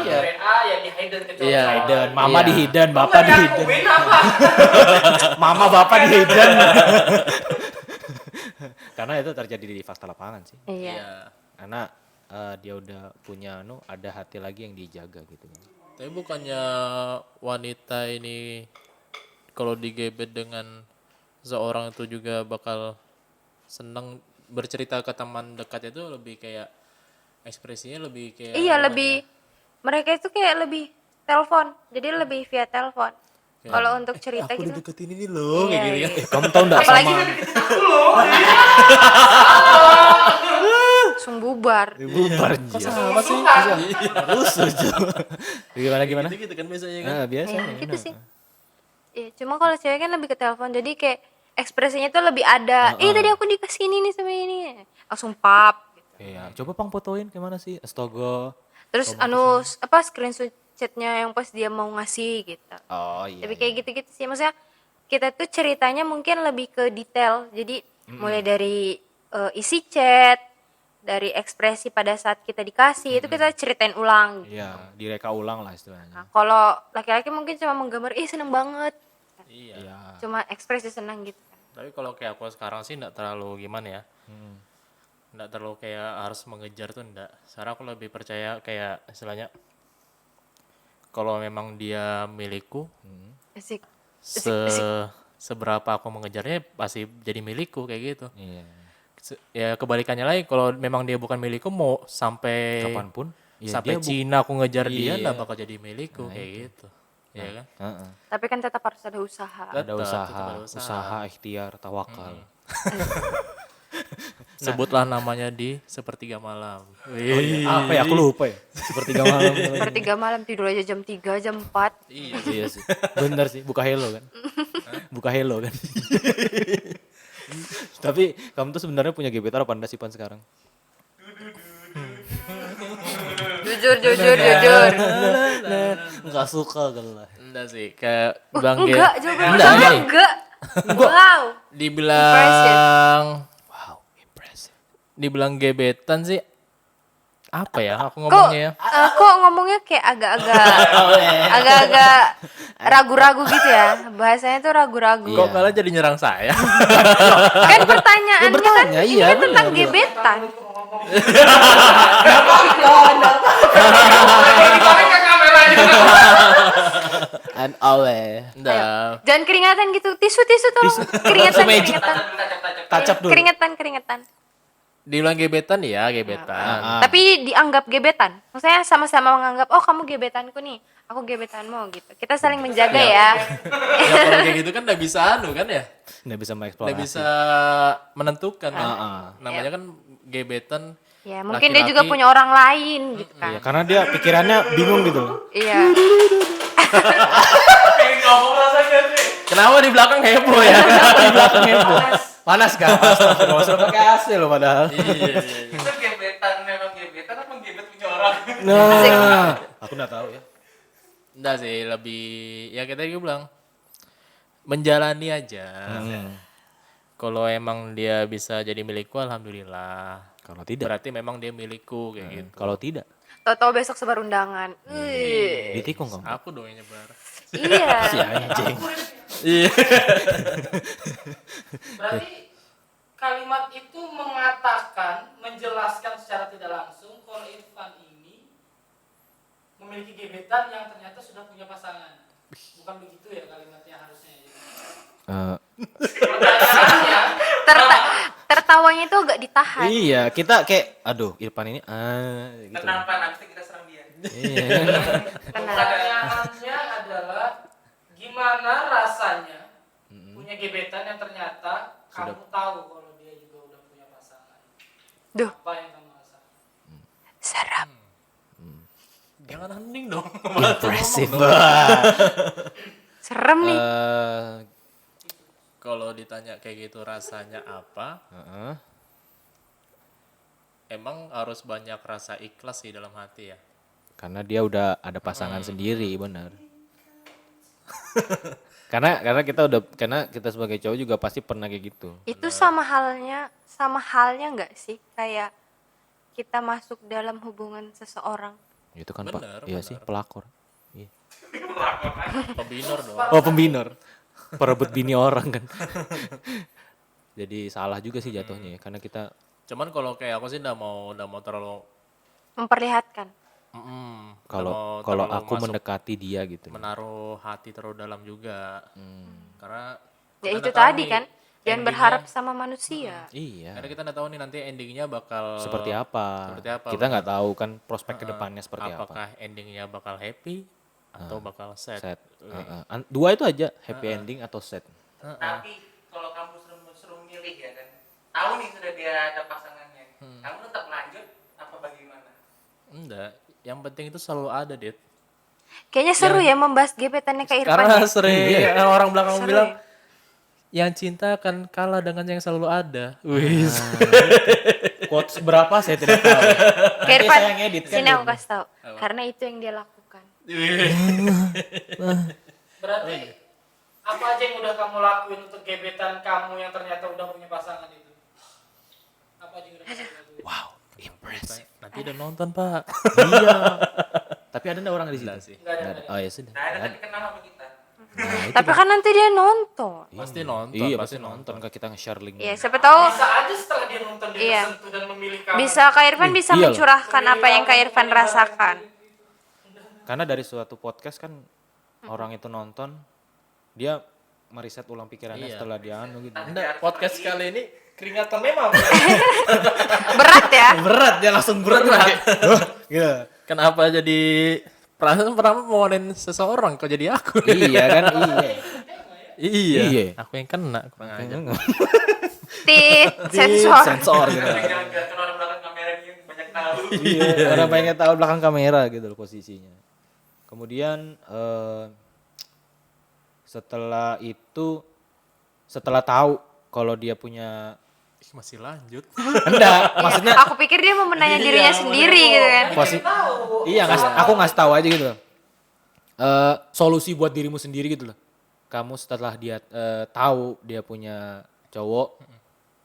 Iya. WA yang di hidden ke cowok. Iya. Hidden, mama Iya. di hidden, bapak di hidden. Ngakuin apa? Mama bapak di hidden. Karena itu terjadi di fakta lapangan sih. Iya. Iya. Karena dia udah punya ada hati lagi yang dijaga gitu. Tapi bukannya wanita ini kalau digebet dengan seorang itu juga bakal seneng bercerita ke teman dekat itu lebih kayak ekspresinya lebih kayak Iya, lebih mereka itu kayak lebih telepon. Jadi lebih via telepon. Kalau untuk cerita gitu. deketin ini loh Iya, kayak gitu ya. iya. Kamu tahu enggak Apalagi sama langsung bubar. bubar Kok dia. sama sih? Rusuh. Gimana? Gitu kan biasanya kan. Nah, biasa. Iya, gitu sih. Iya, cuma kalau cewek kan lebih ke telepon. Jadi kayak ekspresinya tuh lebih ada. Tadi aku dikasih ini nih sama ini. Langsung pap gitu. Iya, coba Pang fotoin gimana sih? Astaga. Terus screenshot chatnya yang pas dia mau ngasih gitu. Oh iya. Tapi kayak gitu-gitu sih. Maksudnya kita tuh ceritanya mungkin lebih ke detail. Jadi mulai dari isi chat, dari ekspresi pada saat kita dikasih, itu kita ceritain ulang. Gitu. Iya, direka ulang lah istilahnya. Nah, kalau laki-laki mungkin cuma menggambar, seneng banget. Iya. Cuma ekspresi senang gitu. Tapi kalau kayak aku sekarang sih enggak terlalu gimana ya. Enggak terlalu kayak harus mengejar tuh enggak. Sekarang aku lebih percaya kayak istilahnya kalau memang dia milikku, Asik. seberapa aku mengejarnya pasti jadi milikku kayak gitu. Iya. Ya kebalikannya lagi kalau memang dia bukan milikku mau sampai Kapanpun. Ya, sampai dia Cina aku ngejar dia Iya. enggak bakal jadi milikku kayak gitu. Iya kan? Heeh. Tapi kan tetap harus ada usaha. Ada Tetap usaha, ada usaha. usaha ikhtiar, tawakal. Sebutlah namanya di sepertiga malam. Apa ya? Aku lupa ya. Sepertiga malam. Sepertiga malam tidur aja jam 3, jam 4. Iya sih. Bener sih, buka Hello kan. Buka Hello kan. Tapi kamu tuh sebenarnya punya gebetan apa enggak sih Pan sekarang? Jujur. Enggak suka kan lah. Enggak sih, kayak bilang Enggak, jawaban Enggak, pertama nih. enggak. Wow. Dibilang Wow, impressive. dibilang gebetan sih apa ya aku ngomongnya ya? Kok ngomongnya kayak agak-agak ragu-ragu gitu ya. Bahasanya tuh ragu-ragu. Kok malah jadi nyerang saya? Kan pertanyaannya bertanya, kan ini iya, kan tentang benar. gebetan. Ditarik ke kameranya. And away. Enggak. Jangan keringatan gitu. Tisu tolong. Keringatan. magic. Tajam. touch up dulu. Keringetan. Dibilang gebetan ya gebetan. Tapi dianggap gebetan. Maksudnya sama-sama menganggap, oh kamu gebetanku nih, aku gebetanmu gitu. Kita saling menjaga ya. Ya kalau kayak gitu kan nggak bisa kan ya, Nggak bisa nggak mengeksplorasi. bisa menentukan kan. Namanya kan gebetan. Ya, mungkin dia juga Laki-laki. punya orang lain gitu kan. Iya, karena dia pikirannya bingung gitu loh. Iya. Pengen ngomong rasanya sih. Kenapa di belakang heboh ya? Panas kan? Astagfirullah, sudah pakai AC loh padahal. Iya. Itu gebetan, memang gebetan apa gebet punya orang? Nah, aku nggak tahu ya. Enggak sih, lebih ya kita juga bilang menjalani aja. Kalau emang dia bisa jadi milikku, alhamdulillah. Kalau tidak, Berarti memang dia milikku kayak gitu. kalau tidak, Tahu-tahu besok sebar undangan. Wih. ditikung kamu. Aku dong yang nyebar. Iya. Si anjing. Iya. Berarti kalimat itu mengatakan, menjelaskan secara tidak langsung kalau Irfan ini memiliki gebetan yang ternyata sudah punya pasangan. Bukan begitu ya kalimatnya harusnya. Pertanyaannya, Tertawanya itu agak ditahan. Iya, kita kayak, aduh, Irfan ini, gitu. Kenapa nanti kita serang dia? Iya. pertanyaannya adalah gimana rasanya punya gebetan yang ternyata kamu tahu kalau dia juga udah punya pasangan. Duh. Apa yang kamu rasakan? Seram. Jangan hening dong. Impressive. Serem nih. Kalau ditanya kayak gitu rasanya apa? Emang harus banyak rasa ikhlas sih dalam hati ya. Karena dia udah ada pasangan sendiri, benar. karena kita sebagai cowok juga pasti pernah kayak gitu. Itu sama halnya nggak sih kayak kita masuk dalam hubungan seseorang. Itu kan Benar, Pak, iya sih pelakor. Iya. Pembinor dong. Oh pembinor, perebut bini orang kan. Jadi salah juga sih jatuhnya ya, karena kita Cuman kalau kayak aku sih nggak mau terlalu Memperlihatkan. kalau terlalu aku masuk, mendekati dia gitu. menaruh hati terlalu dalam juga. Karena Ya kita itu nggak tahu tadi nih kan. Jangan endingnya- berharap sama manusia. Iya. Karena kita nggak tahu nih nanti endingnya bakal Seperti apa? seperti apa, Kita nggak tahu kan prospek kedepannya seperti apa. apakah endingnya bakal happy atau bakal sad. Set. Dua itu aja, happy ending atau sad. Tapi kalau kamu suruh milih ya kan, tahu nih sudah dia ada pasangannya, kamu tetap lanjut apa bagaimana? Enggak, yang penting itu selalu ada, Dit. Kayaknya seru ya membahas gebetannya Kak Irfan. Karena ya. sering orang belakang Seru bilang ya. yang cinta akan kalah dengan yang selalu ada. Wih. Quotes berapa saya tidak tahu. Kak Irfan, saya ngedit kan sini dia. aku kasih tahu. Karena itu yang dia lakukan. Berarti apa aja yang udah kamu lakuin untuk gebetan kamu yang ternyata udah punya pasangan itu? Apa aja yang udah kamu lakuin? Wow, impressive. Nanti udah nonton, Pak. Iya. Tapi ada nggak orang di situ? Enggak sih. Enggak ada. Nggak ada. Oh ya sudah. Nah, ada tapi kenal sama kita. Tapi kan nanti dia nonton. Pasti nonton, Iya, pasti pasti nonton ke kita nge-share link. Iya, siapa tahu Bisa aja setelah dia nonton dia Iya. tersentuh dan memilih kamu. bisa Kak Irfan bisa Iya loh. mencurahkan apa yang Kak Irfan rasakan. Karena dari suatu podcast kan orang itu nonton, dia meriset ulang pikirannya Iya. setelah dia anu gitu. Enggak, podcast kali ini keringatan memang. Berat ya. Berat, dia langsung berat. Gitu. Kenapa jadi perasaan pernah mau seseorang kok jadi aku? Iya kan, iya. Iya. Iya. Aku yang kena kurang aja. Tit, sensor. Sensor gitu. Jangan biarkan orang belakang kamera ini banyak tahu. Iya, orang pengen tahu belakang kamera gitu loh posisinya. Kemudian setelah itu, setelah tahu kalau dia punya Ih, masih lanjut. enggak, maksudnya Aku pikir dia mau menanya dirinya sendiri gitu kan. iya aku ngasih tahu aja gitu loh. Solusi buat dirimu sendiri gitu loh. Kamu setelah dia tahu dia punya cowok,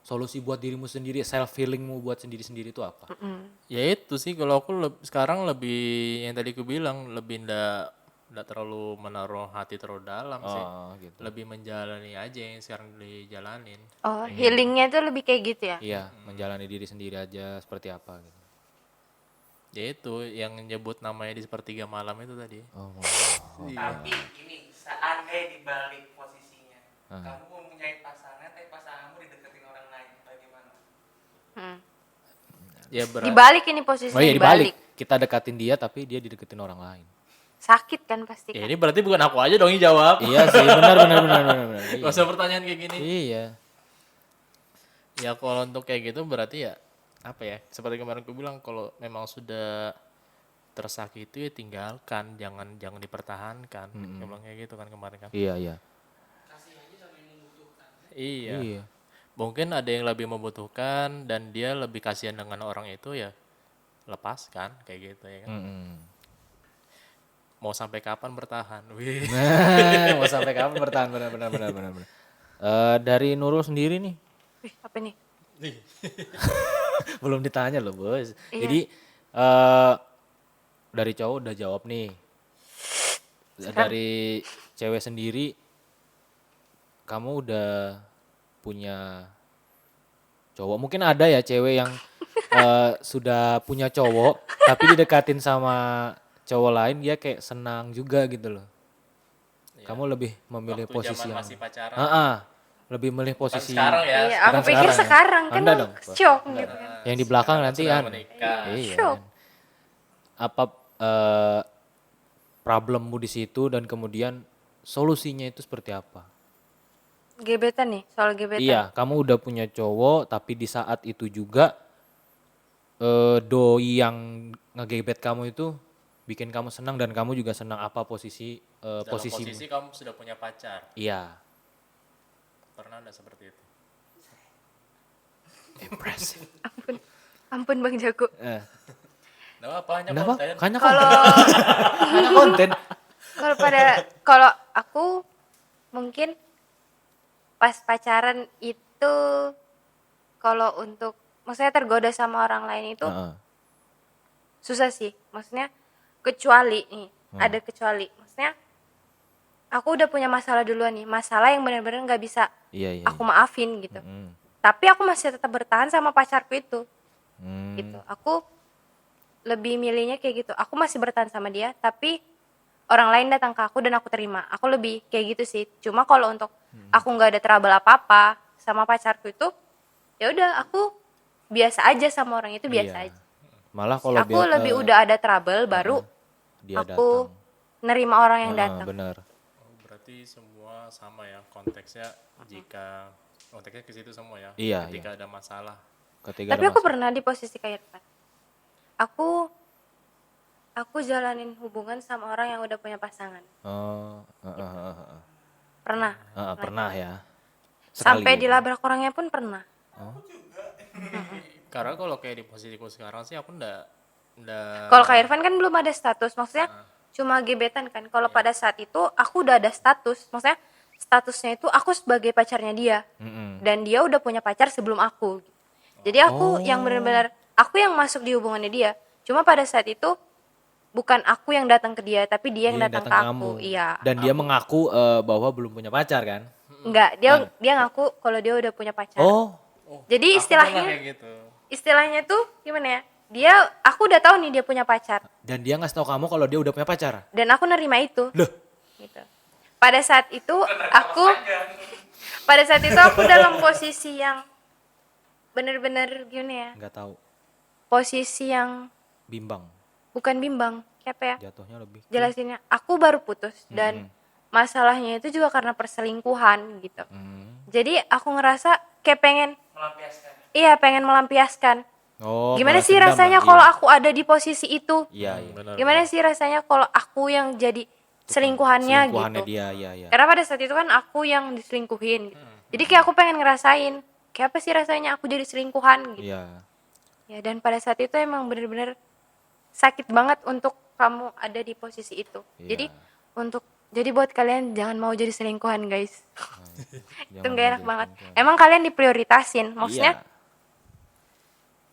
solusi buat dirimu sendiri, self healingmu buat sendiri-sendiri itu apa? Ya itu sih kalau aku sekarang lebih yang tadi aku bilang lebih ndak terlalu menaruh hati terlalu dalam sih. Oh, gitu. Lebih menjalani aja yang sekarang dijalanin. Oh, healingnya itu lebih kayak gitu ya. Iya, menjalani diri sendiri aja seperti apa gitu. Ya itu yang nyebut namanya di sepertiga malam itu tadi. Oh, Tapi ini seandainya dibalik posisinya, kamu mempunyai pasangan, tapi pasanganmu dideketin orang lain. Ya berarti Dibalik ini posisinya, Oh iya dibalik. dibalik. Kita dekatin dia tapi dia dideketin orang lain. Sakit kan pasti ya kan. ini berarti bukan aku aja dong yang jawab. Iya sih, benar. Gak usah pertanyaan kayak gini. Iya. Ya kalau untuk kayak gitu berarti ya apa ya? Seperti kemarin aku bilang kalau memang sudah tersakiti ya tinggalkan, jangan dipertahankan. Aku bilang kayak gitu kan kemarin kan. Iya. Iya. Iya. Mungkin ada yang lebih membutuhkan dan dia lebih kasihan dengan orang itu ya lepaskan kayak gitu ya kan. Mau sampai kapan bertahan? Wih. Nah, mau sampai kapan bertahan benar. Dari Nurul sendiri nih, Wih, apa nih? belum ditanya loh bos. Iya. Jadi dari cowok udah jawab nih. Dari cewek sendiri, kamu udah punya cowok. Mungkin ada ya cewek yang sudah punya cowok, tapi didekatin sama cowok lain dia kayak senang juga gitu loh. Kamu lebih memilih Waktu posisi zaman yang masih pacaran. lebih milih Bukan posisi sekarang ya. Iya, aku sekarang pikir ya. sekarang kan Anda dong, Pak. shock gitu kan. yang di belakang Sekarang nanti sudah kan. menikah. Iya. Shock. Apa problemmu di situ dan kemudian solusinya itu seperti apa? Gebetan nih, soal gebetan. Iya, kamu udah punya cowok tapi di saat itu juga doi yang ngegebet kamu itu bikin kamu senang dan kamu juga senang apa posisi Dalam posisimu? posisi kamu sudah punya pacar. Iya. Pernah enggak seperti itu? Impressive. Ampun Bang Jago. Nggak apa hanya Kenapa? konten. Hanya Kalau konten. Hanya konten. kalau aku mungkin pas pacaran itu kalau untuk maksudnya tergoda sama orang lain itu Heeh. susah sih. Maksudnya kecuali nih, ada kecuali. Maksudnya aku udah punya masalah duluan nih, masalah yang benar-benar nggak bisa Iya. aku maafin gitu. Mm. Tapi aku masih tetap bertahan sama pacarku itu. Hmm. Gitu. Aku lebih milihnya kayak gitu. Aku masih bertahan sama dia, tapi orang lain datang ke aku dan aku terima. Aku lebih kayak gitu sih. Cuma kalau untuk aku nggak ada trouble apa-apa sama pacarku itu, ya udah aku biasa aja sama orang itu biasa Iya. aja. Malah kalau Aku lebih udah ada trouble baru dia aku datang. nerima orang yang datang. Benar. Oh, berarti semua sama ya konteksnya jika konteksnya ke situ semua ya. Iya, Ketika ada masalah. Ketika Tapi ada aku masalah. pernah di posisi kayak Irfan. Aku jalanin hubungan sama orang yang udah punya pasangan. Oh, Pernah. pernah ya. Sampai Sekali. dilabrak orangnya pun pernah. Karena kalau kayak di posisiku sekarang sih aku ndak Kalau Kak Irfan kan belum ada status, maksudnya cuma gebetan kan. Kalau pada saat itu aku udah ada status, maksudnya statusnya itu aku sebagai pacarnya dia. Dan dia udah punya pacar sebelum aku. Jadi aku yang benar-benar aku yang masuk di hubungannya dia. Cuma pada saat itu bukan aku yang datang ke dia, tapi dia yang datang ke aku. Iya. Dan dia mengaku bahwa belum punya pacar kan? Enggak, dia ngaku kalau dia udah punya pacar. Oh, Jadi aku pernah kayak istilahnya gitu. istilahnya tuh gimana ya? Aku udah tahu nih dia punya pacar dan dia ngasih tahu kamu kalau dia udah punya pacar. dan aku nerima itu. Loh, Gitu. Pada saat itu aku dalam posisi yang bener-bener gimana ya? nggak tahu. Posisi yang Bimbang. bukan bimbang, kayak apa ya? Jatuhnya lebih. Jelasinnya, aku baru putus dan masalahnya itu juga karena perselingkuhan gitu. Jadi aku ngerasa kayak pengen melampiaskan. Oh, Gimana balas sih dendam rasanya lah, kalau aku ada di posisi itu? Iya. Benar. Gimana sih rasanya kalau aku yang jadi selingkuhannya Selingkuhannya gitu? dia, iya. Karena pada saat itu kan aku yang diselingkuhin. Gitu. Jadi kayak aku pengen ngerasain kayak apa sih rasanya aku jadi selingkuhan gitu. Iya. Ya dan pada saat itu emang bener-bener sakit banget untuk kamu ada di posisi itu. Iya. Jadi buat kalian jangan mau jadi selingkuhan guys. Itu Jangan gak enak jadi banget. selingkuhan. Emang kalian diprioritasin. Maksudnya Iya.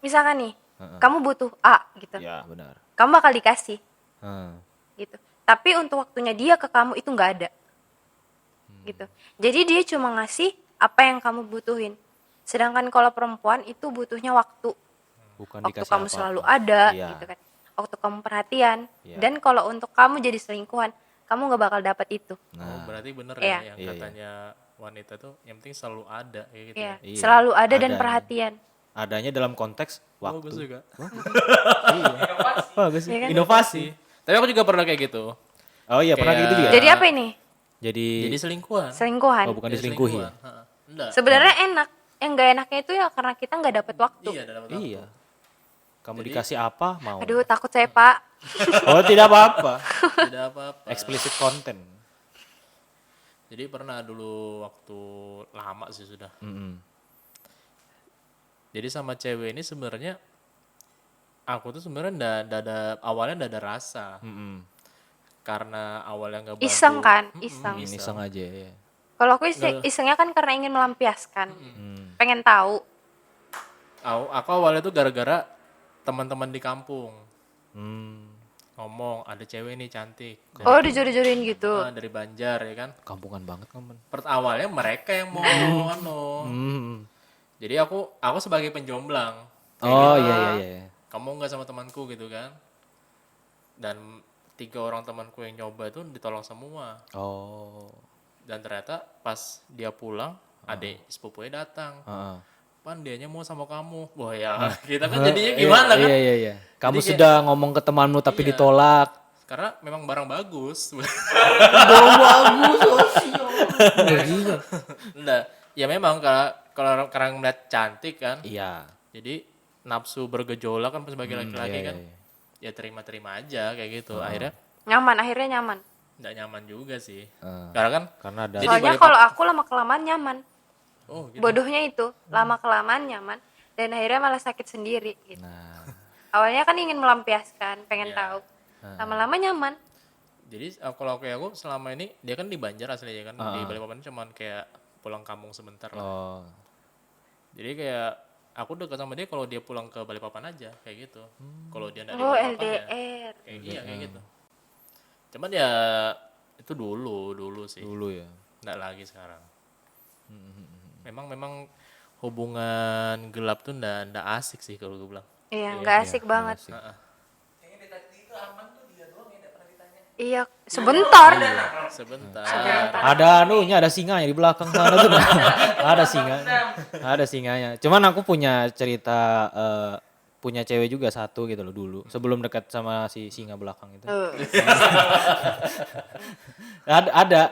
misalkan nih kamu butuh A gitu. Iya, benar. Kamu bakal dikasih Heeh. gitu. Tapi untuk waktunya dia ke kamu itu nggak ada. Gitu. Jadi dia cuma ngasih apa yang kamu butuhin. Sedangkan kalau perempuan itu butuhnya waktu. Bukan Waktu dikasih kamu apa-apa. selalu ada Iya. gitu kan. Waktu kamu perhatian. Iya. Dan kalau untuk kamu jadi selingkuhan, kamu nggak bakal dapat itu. Oh, berarti bener Iya. ya yang Iya, katanya wanita tuh yang penting selalu ada kayak gitu. Iya. Ya. Iya. Selalu ada dan Ada. perhatian. adanya dalam konteks Bagus waktu. juga. Bagus sih. Iya kan? Inovasi. Tapi aku juga pernah kayak gitu. Oh iya, pernah kayak gitu juga. Jadi apa ini? Jadi Jadi selingkuhan. Selingkuhan. oh bukan Jadi diselingkuhi. selingkuhan. Ha, enggak. Sebenarnya enak. Yang nggak enaknya itu ya karena kita nggak dapet waktu. Iya, dalam waktu. Iya. Kamu dikasih apa mau? Aduh, takut saya, Pak. Oh, tidak apa-apa. Tidak apa-apa. Explicit content. Jadi pernah dulu waktu lama sih sudah. Mm-mm. Jadi sama cewek ini sebenarnya aku tuh sebenarnya ndak ada awalnya ndak ada rasa. Mm-mm. Karena awalnya nggak bantu. Iseng kan? Iseng. Iseng aja ya. Kalau aku isengnya kan karena ingin melampiaskan. Hmm. Pengen tahu. Aku awalnya tuh gara-gara teman-teman di kampung Hmm. ngomong ada cewek nih cantik. Oh, dijuri-juriin gitu. Dari Banjar ya kan. Kampungan banget kamu. Awalnya mereka yang mau Hmm. Jadi aku sebagai penjomblang. Oh iya iya. Kamu nggak sama temanku gitu kan. Dan 3 orang temanku yang nyoba itu ditolong semua. Oh. Dan ternyata pas dia pulang, adik sepupunya datang. Heeh. Pan dianya mau sama kamu. Wah ya, kita kan jadinya gimana kan? Iya. Kamu Jadi sudah ngomong ke temanmu tapi Iya. ditolak. Karena memang barang bagus. Enggak. Ya memang kalau karena ngeliat cantik kan. Iya. Jadi nafsu bergejolak kan sebagai laki-laki iya, kan. iya. Ya terima-terima aja kayak gitu. Akhirnya Akhirnya nyaman. nggak nyaman juga sih. Heeh. Karena kan Karena ada Jadi Soalnya balik- kalau aku lama-kelamaan nyaman. oh gitu. Bodohnya itu, lama-kelamaan nyaman. Dan akhirnya malah sakit sendiri gitu. nah, Awalnya kan ingin melampiaskan, pengen Iya. tahu. Lama-lama nyaman. Jadi kalau kayak aku selama ini dia kan di Banjar aslinya kan di Ah. Balikpapan cuman kayak pulang kampung sebentar lah. oh. Jadi kayak aku dekat sama dia kalau dia pulang ke Balikpapan aja kayak gitu. Kalau dia nggak di Oh, Balikpapan ya LDR. kayak iya kayak gitu. Cuman ya itu dulu sih. Dulu ya. Nggak lagi sekarang. Memang hubungan gelap tuh nggak asik sih kalau gue bilang. Iya, nggak asik banget. asik. Kayaknya di tadi itu aman tuh dia doang yang nggak pernah ditanya. Iya, sebentar. Sebentar. Ada anunya, ada singanya di belakang sana tuh. Ada singa. Ada singanya. Cuman aku punya cerita punya cewek juga satu gitu loh dulu. Sebelum dekat sama si singa belakang itu. Ada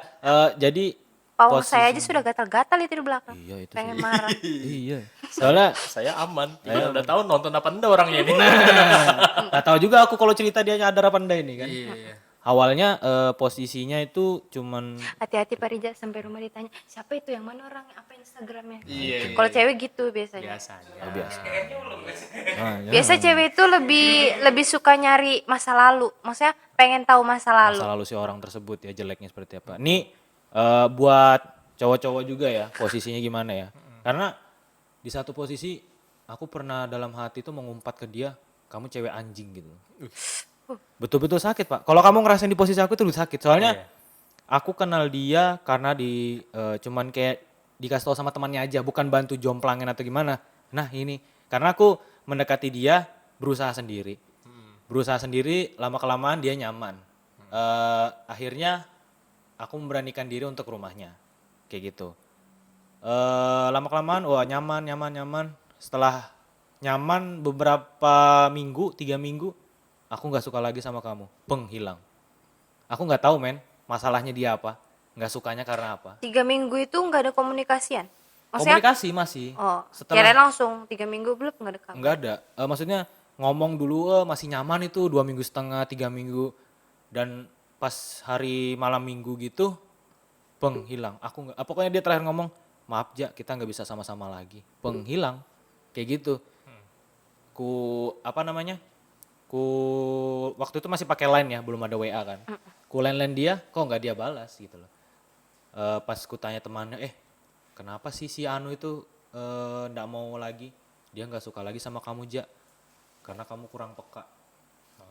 jadi Pawang saya aja sudah gatal-gatal itu di belakang. Iya itu Pengen sih. marah. Iya. Soalnya Saya aman. Udah tahu nonton apa enggak orangnya ini. nggak tahu juga aku kalau cerita dia ada apa enggak ini kan. Iya. Awalnya posisinya itu cuman Hati-hati Pak Rija, sampai rumah ditanya, siapa itu yang mana orangnya, apa Instagramnya. Iya. Kalau cewek gitu biasanya. Biasanya. biasa. Ah, ya. Biasa cewek itu lebih suka nyari masa lalu. Maksudnya pengen tahu masa lalu. Masa lalu si orang tersebut ya jeleknya seperti apa. Ini buat cowok-cowok juga ya posisinya gimana ya. Karena di satu posisi aku pernah dalam hati tuh mengumpat ke dia, kamu cewek anjing gitu. Betul-betul sakit Pak. Kalau kamu ngerasain di posisi aku itu lebih sakit. Soalnya aku kenal dia karena cuman kayak dikasih tahu sama temannya aja, bukan bantu jomplangin atau gimana. Nah ini karena aku mendekati dia berusaha sendiri. Berusaha sendiri lama-kelamaan dia nyaman. Akhirnya aku memberanikan diri untuk ke rumahnya. Kayak gitu. Lama-kelamaan wah nyaman. Setelah nyaman beberapa minggu, 3 minggu, aku nggak suka lagi sama kamu. Hilang. Aku nggak tahu men, masalahnya dia apa. Nggak sukanya karena apa. 3 minggu itu nggak ada komunikasian. Maksudnya, Komunikasi masih. oh, Setelah kirain langsung 3 minggu belum nggak ada kabar. nggak ada. Maksudnya ngomong dulu masih nyaman itu 2 minggu setengah, 3 minggu. Dan pas hari malam minggu gitu, hilang. Aku nggak. Pokoknya dia terakhir ngomong, maaf Ja, kita nggak bisa sama-sama lagi. Hilang. Kayak gitu. Ku waktu itu masih pakai line ya, belum ada WA kan. Ku line dia, kok nggak dia balas gitu loh. Pas ku tanya temannya, kenapa sih si Anu itu nggak mau lagi? Dia nggak suka lagi sama kamu Ja, karena kamu kurang peka.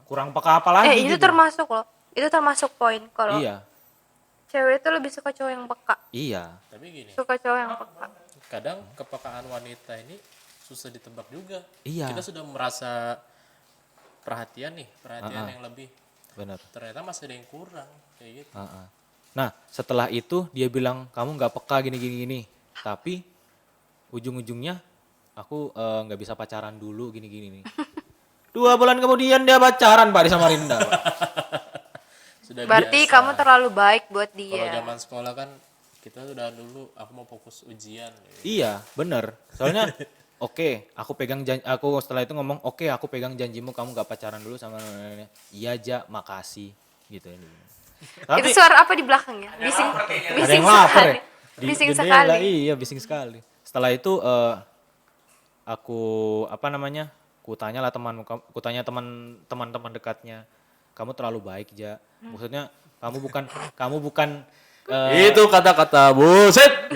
Kurang peka apa lagi? Itu gitu. termasuk loh. Itu termasuk poin kalau Iya, cewek itu lebih suka cowok yang peka. iya. Tapi gini, Suka cowok yang peka. kadang kepekaan wanita ini susah ditebak juga. Iya. Kita sudah merasa perhatian yang lebih. Benar. Ternyata masih ada yang kurang kayak gitu. Nah, setelah itu dia bilang kamu nggak peka gini. Tapi ujung-ujungnya aku nggak bisa pacaran dulu gini-gini nih. 2 bulan kemudian dia pacaran Pak di Samarinda. Pak. Sudah Berarti biasa. kamu terlalu baik buat Kalau dia. zaman sekolah kan kita udah dulu aku mau fokus ujian. Iya, bener. Soalnya oke, aku pegang aku setelah itu ngomong, "Oke, aku pegang janjimu kamu gak pacaran dulu sama nenek." Iya, Ja, makasih gitu. Itu suara apa di belakangnya? Bising, ada bising yang lapar sekali. ya. Di Bising jendela, sekali. Iya, bising sekali. Setelah itu aku apa namanya? Kutanya lah kutanya teman-teman dekatnya. Kamu terlalu baik, Ja. Maksudnya kamu bukan Itu kata-kata buset.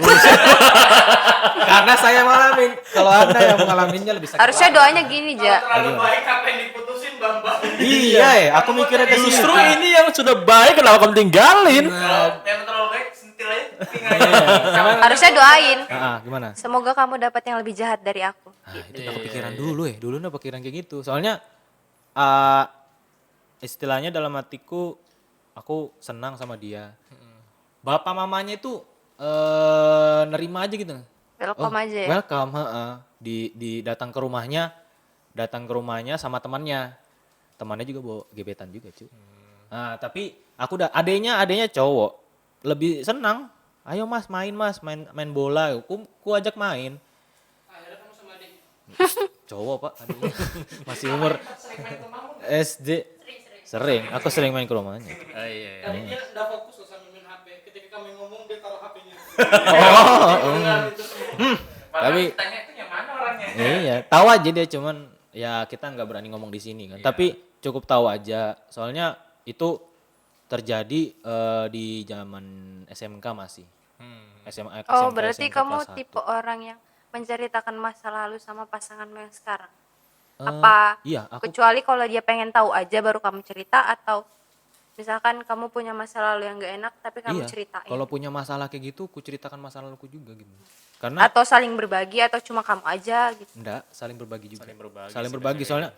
karena saya ngalamin. Kalau Anda yang mengalaminya lebih sakit. Harusnya doanya gini, Kalau Ja. terlalu baik apa yang diputusin Bambang? Iya, aku mikirnya ke situ. Justru ini yang sudah baik kenapa kamu tinggalin? Kalau yang terlalu baik sentil aja tinggal. Harusnya doain. Gimana? Semoga kamu dapat yang lebih jahat dari aku. Itu udah kepikiran dulu ya. Dulu udah kepikiran kayak gitu. Soalnya eh istilahnya dalam hatiku aku senang sama dia. Bapak mamanya itu nerima aja gitu. Welcome aja ya. Welcome, heeh. Di datang ke rumahnya sama temannya. Temannya juga bawa gebetan juga, cuy. Nah, tapi aku udah adenya cowok. Lebih senang. Ayo Mas, main bola. Ku ajak main. Akhirnya kamu sama adik. Cowok, Pak, adanya. Masih umur Sering main ke rumahmu. SD. Sering, aku sering main ke rumahnya. Oh iya. Tadi dia udah fokus loh sambil main HP. Ketika kami ngomong dia taruh HP-nya. Tapi Tanya itu yang mana orangnya? iya, tahu aja dia cuman ya kita nggak berani ngomong di sini kan. Tapi cukup tahu aja. Soalnya itu terjadi di zaman SMK masih. SMA, Oh, SMK, berarti SMK kamu kelas 1. tipe orang yang menceritakan masa lalu sama pasanganmu yang sekarang? Apa Iya, aku kecuali kalau dia pengen tahu aja baru kamu cerita, atau misalkan kamu punya masa lalu yang gak enak tapi kamu iya. ceritain? Kalau punya masalah kayak gitu, ku ceritakan masa laluku juga gitu. Karena Atau saling berbagi, atau cuma kamu aja gitu? enggak, saling berbagi juga. Saling berbagi Soalnya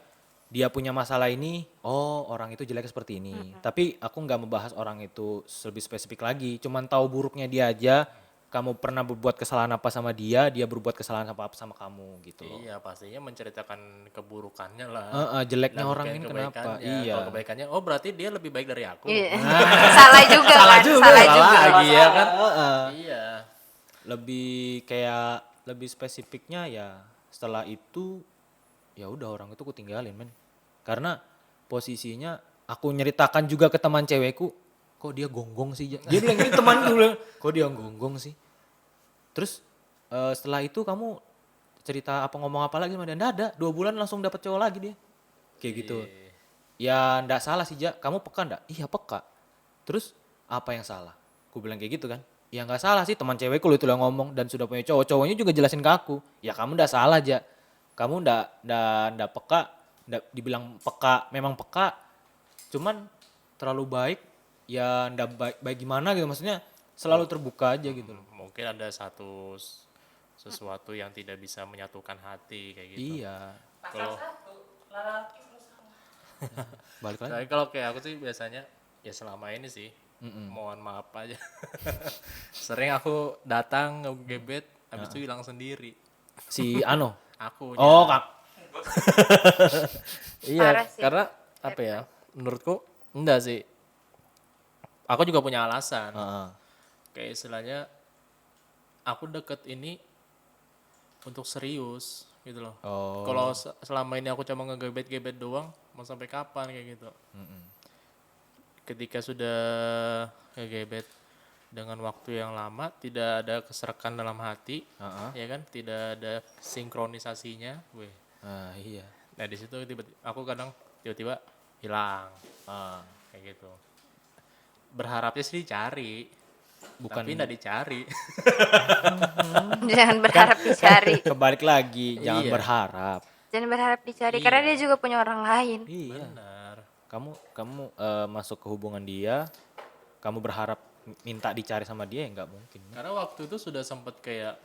dia punya masalah ini, oh orang itu jelek seperti ini. Tapi aku nggak membahas orang itu lebih spesifik lagi. Cuman tahu buruknya dia aja. Kamu pernah berbuat kesalahan apa sama dia berbuat kesalahan apa sama kamu gitu loh. Iya, pastinya menceritakan keburukannya lah. Jeleknya Dan orang mungkin ini kenapa? kebaikannya. Iya. Kalau kebaikannya, oh berarti dia lebih baik dari aku. Iya. Salah juga kan? Salah juga. lagi ya kan? Iya. Lebih spesifiknya ya setelah itu ya udah orang itu ku tinggalin men. Karena posisinya aku nyeritakan juga ke teman cewekku, kok dia gonggong sih? Dia bilang ini teman gue bilang, kok dia gonggong sih? Terus setelah itu kamu cerita apa ngomong apa lagi sama dia? Nggak ada, 2 bulan langsung dapet cowok lagi dia. Kayak gitu. Ya ndak salah sih, Ja. Kamu peka ndak? Iya peka. Terus apa yang salah? Ku bilang kayak gitu kan. Ya nggak salah sih, teman cewekku lu itu yang ngomong dan sudah punya cowok. Cowoknya juga jelasin ke aku. Ya kamu ndak salah, Ja. Kamu ndak peka, ndak dibilang peka, memang peka. Cuman terlalu baik, ya ndak baik gimana gitu. Maksudnya selalu terbuka aja gitu loh. Mungkin ada sesuatu yang tidak bisa menyatukan hati kayak gitu. Iya. Kalau Lelaki terus sama. Balik lagi. Tapi kalau kayak aku sih biasanya ya selama ini sih mohon maaf aja. Sering aku datang ngegebet habis itu hilang sendiri. Si Ano. Aku Oh, Kak. iya, Parah sih. karena apa ya? Menurutku enggak sih. Aku juga punya alasan. Heeh. Kayak istilahnya aku deket ini untuk serius gitu loh. Oh. Kalau selama ini aku cuma ngegebet-gebet doang, mau sampai kapan kayak gitu. Ketika sudah ngegebet dengan waktu yang lama, tidak ada keserekan dalam hati, ya kan? Tidak ada sinkronisasinya, weh. Iya. Nah di situ aku kadang tiba-tiba hilang, kayak gitu. Berharapnya sih dicari, tapi nggak dicari. Jangan berharap dicari. Kebalik lagi, jangan Iya. berharap. Jangan berharap dicari, karena dia juga punya orang lain. Iya. Benar. Kamu masuk ke hubungan dia, kamu berharap minta dicari sama dia ya nggak mungkin. Karena waktu itu sudah sempet kayak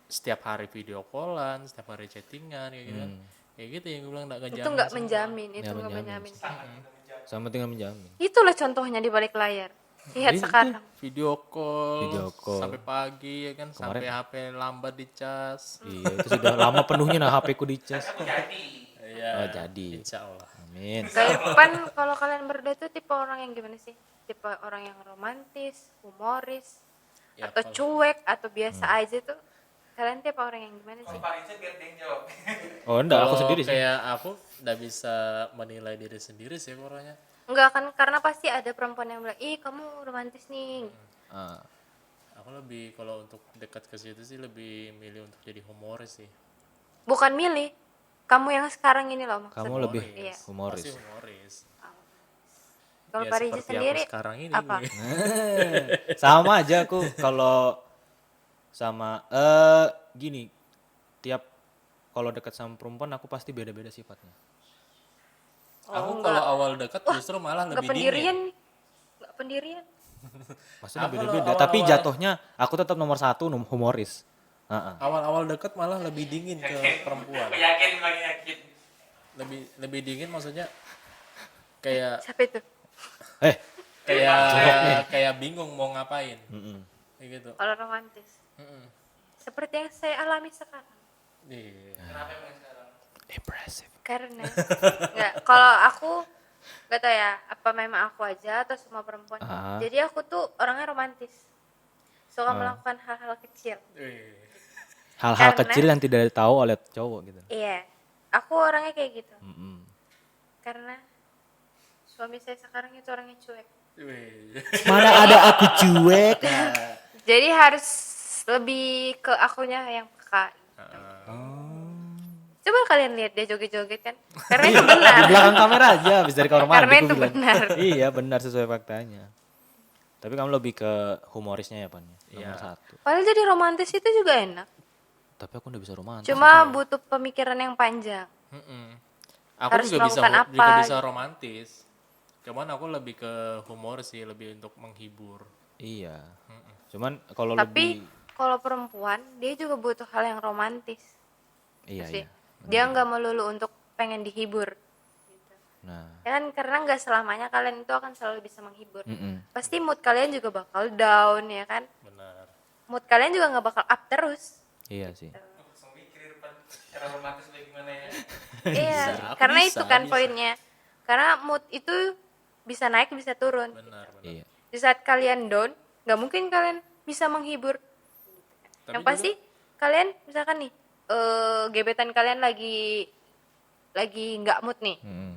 setiap hari video callan, setiap hari chattingan kayak gitu kan. Kayak gitu yang gue bilang nggak Itu ngejamin. nggak menjamin, itu Nggak nggak menjamin. menjamin. Sama tinggal menjamin. Itulah contohnya di balik layar. Lihat Jadi itu sekarang. Video call, Video call. sampai pagi ya kan, sampai HP lambat dicas. Iya, itu sudah lama penuhnya nah HP ku dicas. Aku jadi. Iya. Oh, jadi. Insya Allah. Amin. Kalian kalau kalian berdua tuh tipe orang yang gimana sih? Tipe orang yang romantis, humoris, Ya, atau cuek, atau biasa aja tuh? Kalian tipe orang yang gimana sih? Kalau Pak Riza biar dia yang jawab. Oh, enggak, aku Kalau sendiri sih. kayak aku nggak bisa menilai diri sendiri sih orangnya. Enggak kan, karena pasti ada perempuan yang bilang, ih kamu romantis nih. Ah, Aku lebih kalau untuk dekat ke situ sih lebih milih untuk jadi humoris sih. Bukan milih, kamu yang sekarang ini loh maksudnya. kamu lebih Iya. humoris. Pasti humoris. Kalau Ya, Pak Riza seperti sendiri aku sekarang ini. apa? Sama aja aku kalau sama gini, tiap kalau dekat sama perempuan aku pasti beda-beda sifatnya. Aku kalau awal dekat justru malah Enggak lebih pendirian dingin. nih. Enggak pendirian. Maksudnya Aku beda-beda, kalau tapi awal-awal- jatuhnya aku tetap nomor satu humoris. Heeh. Awal-awal dekat malah lebih dingin ke perempuan. Aku yakin, lagi yakin. Lebih dingin maksudnya kayak Siapa itu? kayak bingung mau ngapain. Mm-mm. Kayak gitu. Kalau romantis. Seperti yang saya alami sekarang. Iya. Kenapa emang sekarang? Impressive. Karena enggak, kalau aku nggak tahu ya, apa memang aku aja atau semua perempuan. Ah. Jadi aku tuh orangnya romantis. Suka melakukan hal-hal kecil. Hal-hal Karena- kecil yang tidak tahu oleh cowok gitu. Iya. Aku orangnya kayak gitu. Mm-mm. Karena suami saya sekarang itu orangnya cuek. Mana ada aku cuek. Jadi harus lebih ke akunya yang peka. Coba kalian lihat dia joget-joget kan. Karena itu benar. Di belakang kamera aja, habis dari kamar mandi. Karena gua itu bilang. benar. Iya, benar sesuai faktanya. Tapi kamu lebih ke humorisnya ya, Pan? Nomor satu. Padahal jadi romantis itu juga enak. Tapi aku udah bisa romantis. Cuma butuh pemikiran yang panjang. Aku Harus juga bisa melakukan juga apa bisa gitu. romantis. Cuman aku lebih ke humor sih, lebih untuk menghibur. Iya. Cuman kalau Tapi lebih kalau perempuan dia juga butuh hal yang romantis. iya Sih. iya. Dia nggak melulu untuk pengen dihibur. Nah, Ya kan karena nggak selamanya kalian itu akan selalu bisa menghibur. mm-mm. Pasti mood kalian juga bakal down ya kan. Benar. Mood kalian juga nggak bakal up terus. Iya sih. Aku langsung mikir di depan cara romantis bagaimana ya. Iya, Aku karena bisa, itu kan bisa. poinnya. Karena mood itu bisa naik bisa turun. Benar. Iya. Di saat kalian down, nggak mungkin kalian bisa menghibur. Tapi Yang pasti kalian misalkan nih gebetan kalian lagi nggak mood nih. Mm-mm.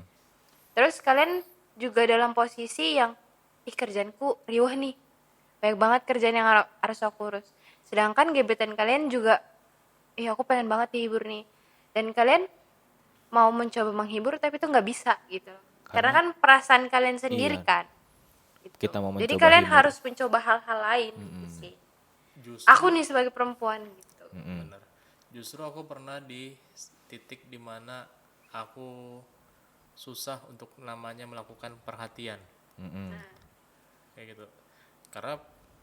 Terus kalian juga dalam posisi yang ih kerjaanku riuh nih. Banyak banget kerjaan yang harus aku urus. Sedangkan gebetan kalian juga ih aku pengen banget dihibur nih. Dan kalian mau mencoba menghibur tapi itu nggak bisa gitu. Karena kan perasaan kalian sendiri Iya. kan. Gitu. Kita mau Jadi mencoba kalian hibur. harus mencoba hal-hal lain gitu sih. justru Aku nih sebagai perempuan gitu. benar. Justru aku pernah di titik dimana aku susah untuk namanya melakukan perhatian. Mm-mm. Kayak gitu. Karena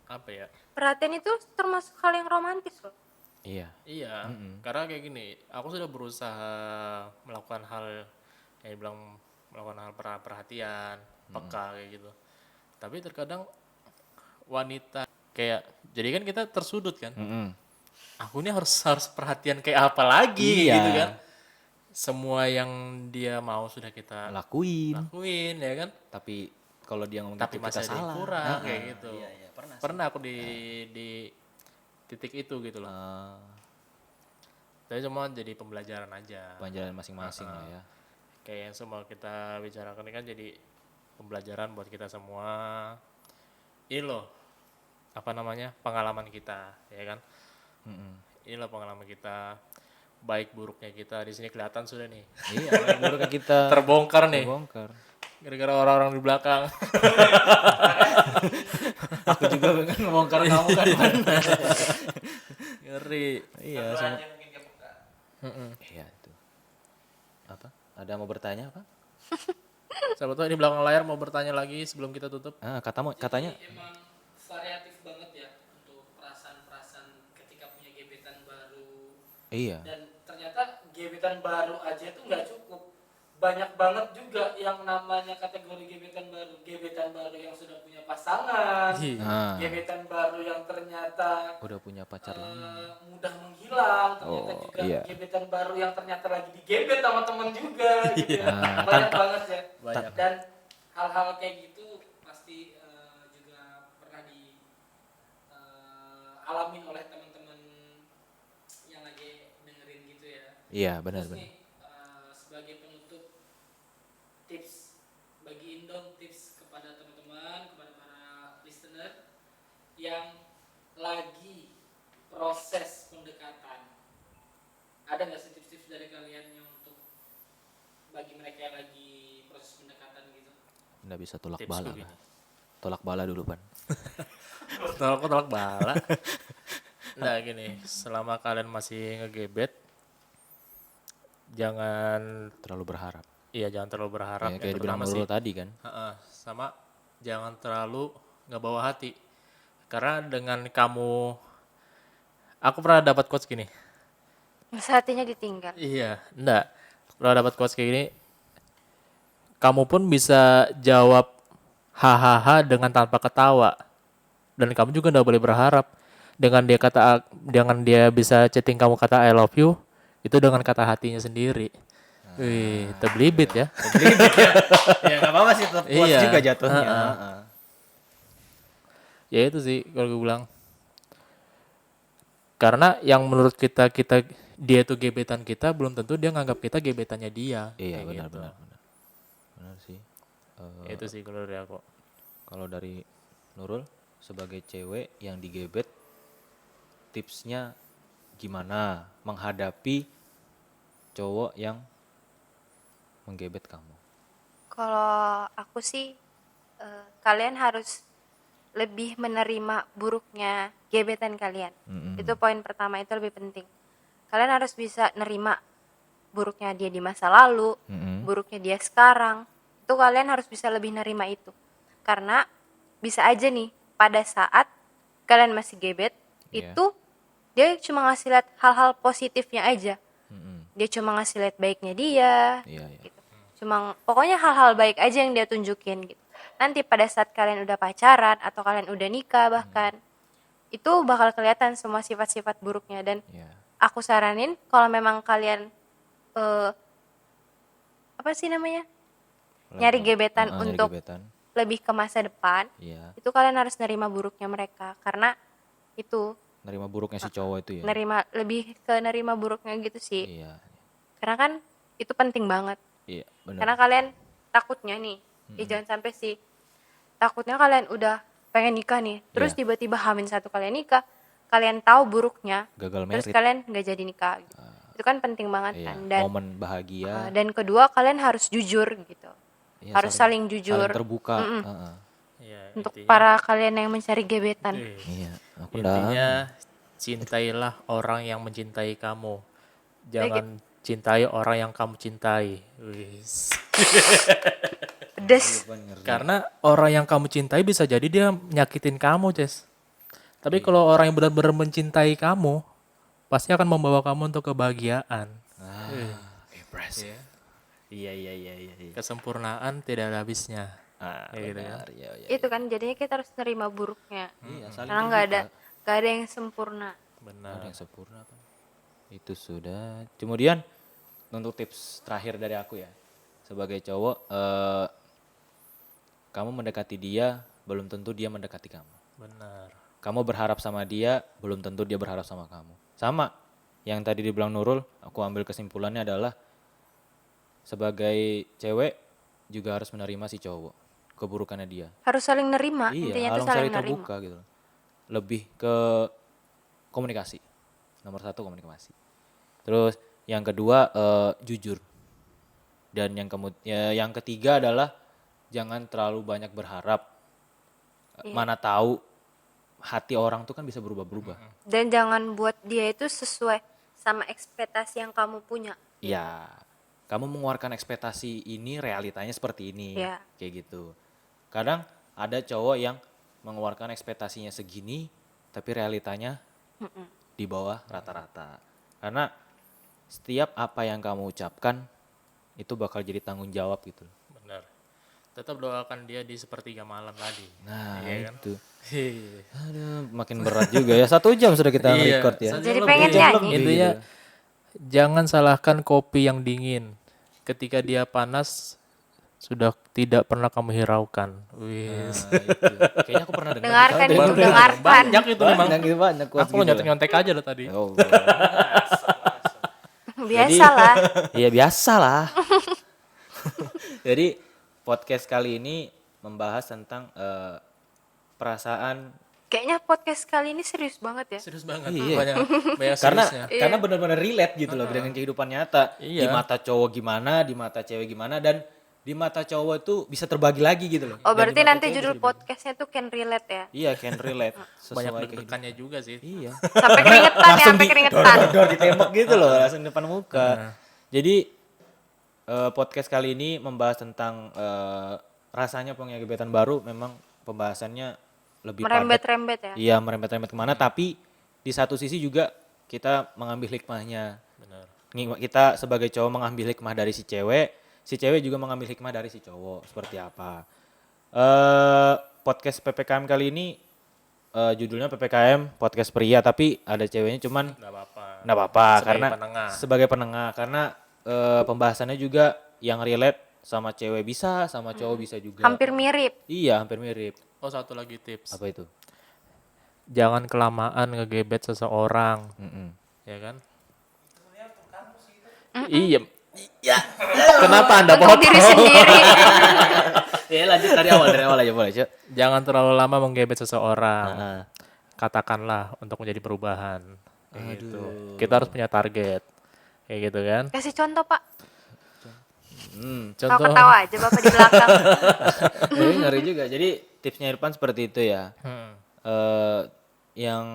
apa ya? Perhatian itu termasuk hal yang romantis loh. Iya. Iya, karena kayak gini, aku sudah berusaha melakukan hal yang dibilang melakukan hal perhatian, peka kayak gitu. Tapi terkadang wanita kayak, jadi kan kita tersudut kan. Mm-mm. Aku ini harus perhatian kayak apa lagi Iya. gitu kan. Semua yang dia mau sudah kita Lakuin. lakuin ya kan. Tapi kalau dia ngomong Tapi gitu kita masih ada yang salah. kurang kayak gitu. Iya, iya, pernah. Pernah aku di titik itu gitu loh. Tapi cuma jadi pembelajaran aja. Pelajaran masing-masing lah ya. Kayak yang semua kita bicarakan ini kan jadi pembelajaran buat kita semua. Ini loh apa namanya pengalaman kita ya kan. Ini loh pengalaman kita, baik buruknya kita di sini kelihatan sudah nih. Iya, baru ke kita Terbongkar nih bongkar. gara-gara orang-orang di belakang. Aku juga pengen ngebongkar kamu kan. Ngeri. Iya, Satu sama. aja mungkin dia buka. Iya itu. Apa? Ada mau bertanya apa? Siapa tahu ini belakang layar mau bertanya lagi sebelum kita tutup. Katanya Emang variatif banget ya untuk perasaan-perasaan ketika punya gebetan baru. iya. Dan ternyata gebetan baru aja tuh nggak cukup. banyak banget juga yang namanya kategori gebetan baru yang sudah punya pasangan, Nah, gebetan baru yang ternyata udah punya pacar lama. mudah menghilang, ternyata Oh, juga iya. gebetan baru yang ternyata lagi digebet sama temen juga gitu ya. Nah, Banyak banget ya. Banyak. Dan hal-hal kayak gitu pasti juga pernah alamin oleh teman-teman yang lagi dengerin gitu ya. Iya, Terus benar-benar. nih sebagai penutup, tips bagiin dong tips kepada teman-teman, kepada para listener yang lagi proses pendekatan. Ada nggak sih tips-tips dari kalian yang untuk bagi mereka yang lagi proses pendekatan gitu? Nggak bisa tolak Tips bala, gue Pan. Tolak bala dulu, Pan. Tolak bala. Nah gini, selama kalian masih ngegebet, jangan Terlalu berharap. jangan terlalu berharap. Ya, Yang kayak dibilang pertama sih, Nurul tadi kan. sama jangan terlalu nggak bawa hati. Karena dengan kamu, aku pernah dapat quotes gini. Masa hatinya ditinggal. Iya, enggak. Pernah dapat quotes kayak gini. Kamu pun bisa jawab hahaha dengan tanpa ketawa. Dan kamu juga nggak boleh berharap dengan dia bisa chatting kamu kata I love you itu dengan kata hatinya sendiri. Wih, terblibit ya. Ya nggak apa-apa sih, tetap puas Iya. juga jatuhnya. Heeh. Heeh. Ya itu sih kalau gue bilang. Karena yang menurut kita dia itu gebetan kita belum tentu dia nganggap kita gebetannya dia. Iya, Kayak gitu. benar-benar. Benar sih. Itu sih kalau dari aku. Kalau dari Nurul sebagai cewek yang digebet, tipsnya gimana menghadapi cowok yang menggebet kamu? Kalau aku sih kalian harus lebih menerima buruknya gebetan kalian. Itu poin pertama, itu lebih penting. Kalian harus bisa nerima buruknya dia di masa lalu, buruknya dia sekarang. Itu kalian harus bisa lebih nerima itu. Karena bisa aja nih pada saat kalian masih gebet, Iya. itu dia cuma ngasih lihat hal-hal positifnya aja. Dia cuma ngasih lihat baiknya dia, Iya, iya. gitu. Cuma pokoknya hal-hal baik aja yang dia tunjukin gitu. Nanti pada saat kalian udah pacaran atau kalian udah nikah bahkan, itu bakal kelihatan semua sifat-sifat buruknya. Dan Iya. aku saranin kalau memang kalian apa sih namanya, nyari gebetan Nyari untuk gebetan. lebih ke masa depan, Iya. itu kalian harus nerima buruknya mereka. Karena itu Nerima buruknya si cowok itu ya. lebih ke nerima buruknya gitu sih. Iya. Karena kan itu penting banget. Iya, benar. Karena kalian takutnya nih, jangan sampai sih, takutnya kalian udah pengen nikah nih, terus Iya. tiba-tiba hamil satu kalian nikah, kalian tahu buruknya, Gagal terus merit. kalian nggak jadi nikah. Gitu. Itu kan penting banget Iya. kan. Dan Momen bahagia. dan kedua kalian harus jujur gitu, Iya, harus saling jujur. saling terbuka. Heeh. Iya, Untuk intinya- para kalian yang mencari gebetan. Iya, aku Intinya cintailah orang yang mencintai kamu. Jangan cintai orang yang kamu cintai. Wis. Pedes. Karena orang yang kamu cintai bisa jadi dia nyakitin kamu, Ces. Tapi kalau orang yang benar-benar mencintai kamu, pasti akan membawa kamu untuk kebahagiaan. impressive. Iya. Iya, iya, iya, iya. Kesempurnaan tidak ada habisnya. Kayak gitu ya. Benar, iya, iya. Itu kan jadinya kita harus nerima buruknya. Iya, saling Karena nggak ada yang sempurna. Benar. ada yang sempurna kan. Itu sudah. Kemudian untuk tips terakhir dari aku ya. Sebagai cowok, kamu mendekati dia, belum tentu dia mendekati kamu. Benar. Kamu berharap sama dia, belum tentu dia berharap sama kamu. Sama yang tadi dibilang Nurul, aku ambil kesimpulannya adalah sebagai cewek juga harus menerima si cowok, keburukannya dia. Harus saling nerima. Intinya Iya, itu saling saling nerima. terbuka gitu. Lebih ke komunikasi. Nomor satu komunikasi. Terus yang kedua jujur. Dan yang ketiga adalah jangan terlalu banyak berharap. Mana tahu hati orang tuh kan bisa berubah-berubah. Dan jangan buat dia itu sesuai sama ekspektasi yang kamu punya. Iya. Kamu mengeluarkan ekspektasi ini, realitanya seperti ini. Iya. Kayak gitu. Kadang ada cowok yang mengeluarkan ekspektasinya segini, tapi realitanya di bawah rata-rata. Karena setiap apa yang kamu ucapkan itu bakal jadi tanggung jawab gitu loh. Benar. Tetap doakan dia di sepertiga malam tadi. Nah Iya kan? itu. Iya. Aduh, makin berat juga ya. 1 jam sudah kita nge-record ya. Jadi pengen nyanyi. Intinya jangan salahkan kopi yang dingin. Ketika dia panas sudah tidak pernah kamu hiraukan. Wis. Nah, itu. Kayaknya aku pernah dengar. Dengarkan itu, dengarkan. Banyak itu memang. Banyak quotes Aku lo gitu lah. nyontek-nyontek aja lo tadi. Oh, Biasalah. iya biasa lah. Jadi podcast kali ini membahas tentang perasaan. Kayaknya podcast kali ini serius banget ya. Serius banget. Iya. Banyak Karena seriusnya. karena benar-benar relate gitu loh dengan kehidupan nyata. Di Iya. mata cowok gimana, di mata cewek gimana, dan di mata cowok itu bisa terbagi lagi gitu loh. Oh Dan berarti di mata nanti cewek judul bisa dibagi. podcastnya tuh can relate ya. Iya, can relate Banyak sesuai kehidupan. deg-degannya juga sih. Iya. Sampai keringetan ya, sampai keringetan. Dor ditembak gitu loh, langsung depan muka. Jadi podcast kali ini membahas tentang rasanya punya gebetan baru. Memang pembahasannya lebih padat. Merembet-rembet ya. Iya, merembet-rembet kemana, tapi di satu sisi juga kita mengambil hikmahnya. Benar. Kita sebagai cowok mengambil hikmah dari si cewek juga mengambil hikmah dari si cowok. Seperti apa? Podcast PPKM kali ini judulnya PPKM Podcast Pria, tapi ada ceweknya cuman Enggak apa-apa. nggak apa-apa Sebagai karena penengah. sebagai penengah, karena pembahasannya juga yang relate sama cewek bisa, sama cowok bisa juga. Hampir mirip. Iya, hampir mirip. Oh, satu lagi tips. Apa itu? Jangan kelamaan ngegebet seseorang, Mm-mm. ya kan? Iya. Iya. Kenapa Anda Untuk diri potong? sendiri. Ya lanjut dari awal aja boleh, Cok. Jangan terlalu lama menggebet seseorang. Nah, Katakanlah untuk menjadi perubahan. Kayak gitu. Kita harus punya target. Kayak gitu kan? Kasih contoh Pak. Kau Contoh. ketawa aja Bapak di belakang. jadi ngeri juga. Jadi tipsnya Irfan seperti itu ya. Yang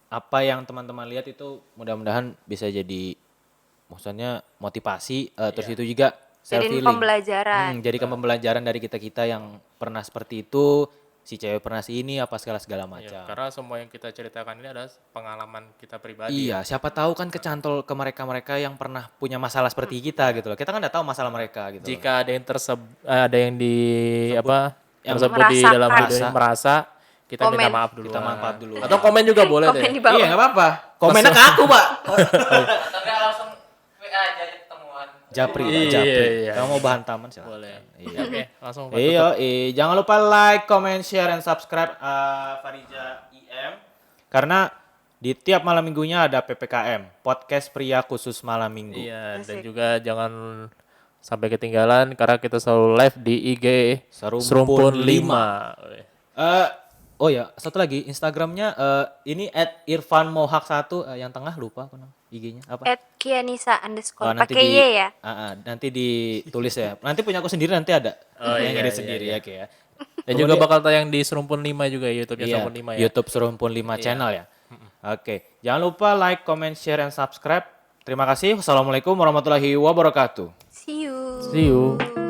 apa yang teman-teman lihat itu mudah-mudahan bisa jadi, maksudnya motivasi, terus itu juga self Jadiin healing. pembelajaran. Jadikan pembelajaran dari kita-kita yang pernah seperti itu, si cewek pernah si ini apa segala Iya, macam. karena semua yang kita ceritakan ini adalah pengalaman kita pribadi. Iya, siapa tahu kan kecantol ke mereka-mereka yang pernah punya masalah seperti kita gitu loh. Kita kan nggak tahu masalah mereka gitu. loh. Jika ada yang ada yang di apa yang tersebut di merasakan. dalam video ini merasa, kita minta Komen. maaf dulu. Kita maaf dulu. Atau komen juga boleh Komen deh. di bawah. Iya, nggak apa-apa. Komennya ke aku, Pak. Atau enggak langsung WA aja ketemuan. Japri, Pak, Iya, Japri. iya. Kamu mau bahan taman silakan. Boleh. Iya. Oke, langsung Pak, Iya, jangan lupa like, comment, share, and subscribe Farija IM. Karena di tiap malam minggunya ada PPKM, podcast pria khusus malam minggu. Iya, dan juga jangan sampai ketinggalan karena kita selalu live di IG Serumpun 5. Oh ya, satu lagi Instagramnya ini @irfanmohak1, yang tengah lupa aku nama IG-nya apa? @kianisa Oh, _ pakai Y ya. Nanti ditulis ya. Nanti punya aku sendiri nanti ada. yang edit sendiri ya, kayak. Dan juga bakal tayang di Serumpun 5 juga, YouTube-nya Iya, Serumpun 5 ya. YouTube Serumpun 5 channel ya. Oke, jangan lupa like, comment, share, and subscribe. Terima kasih. Wassalamualaikum warahmatullahi wabarakatuh. See you. See you.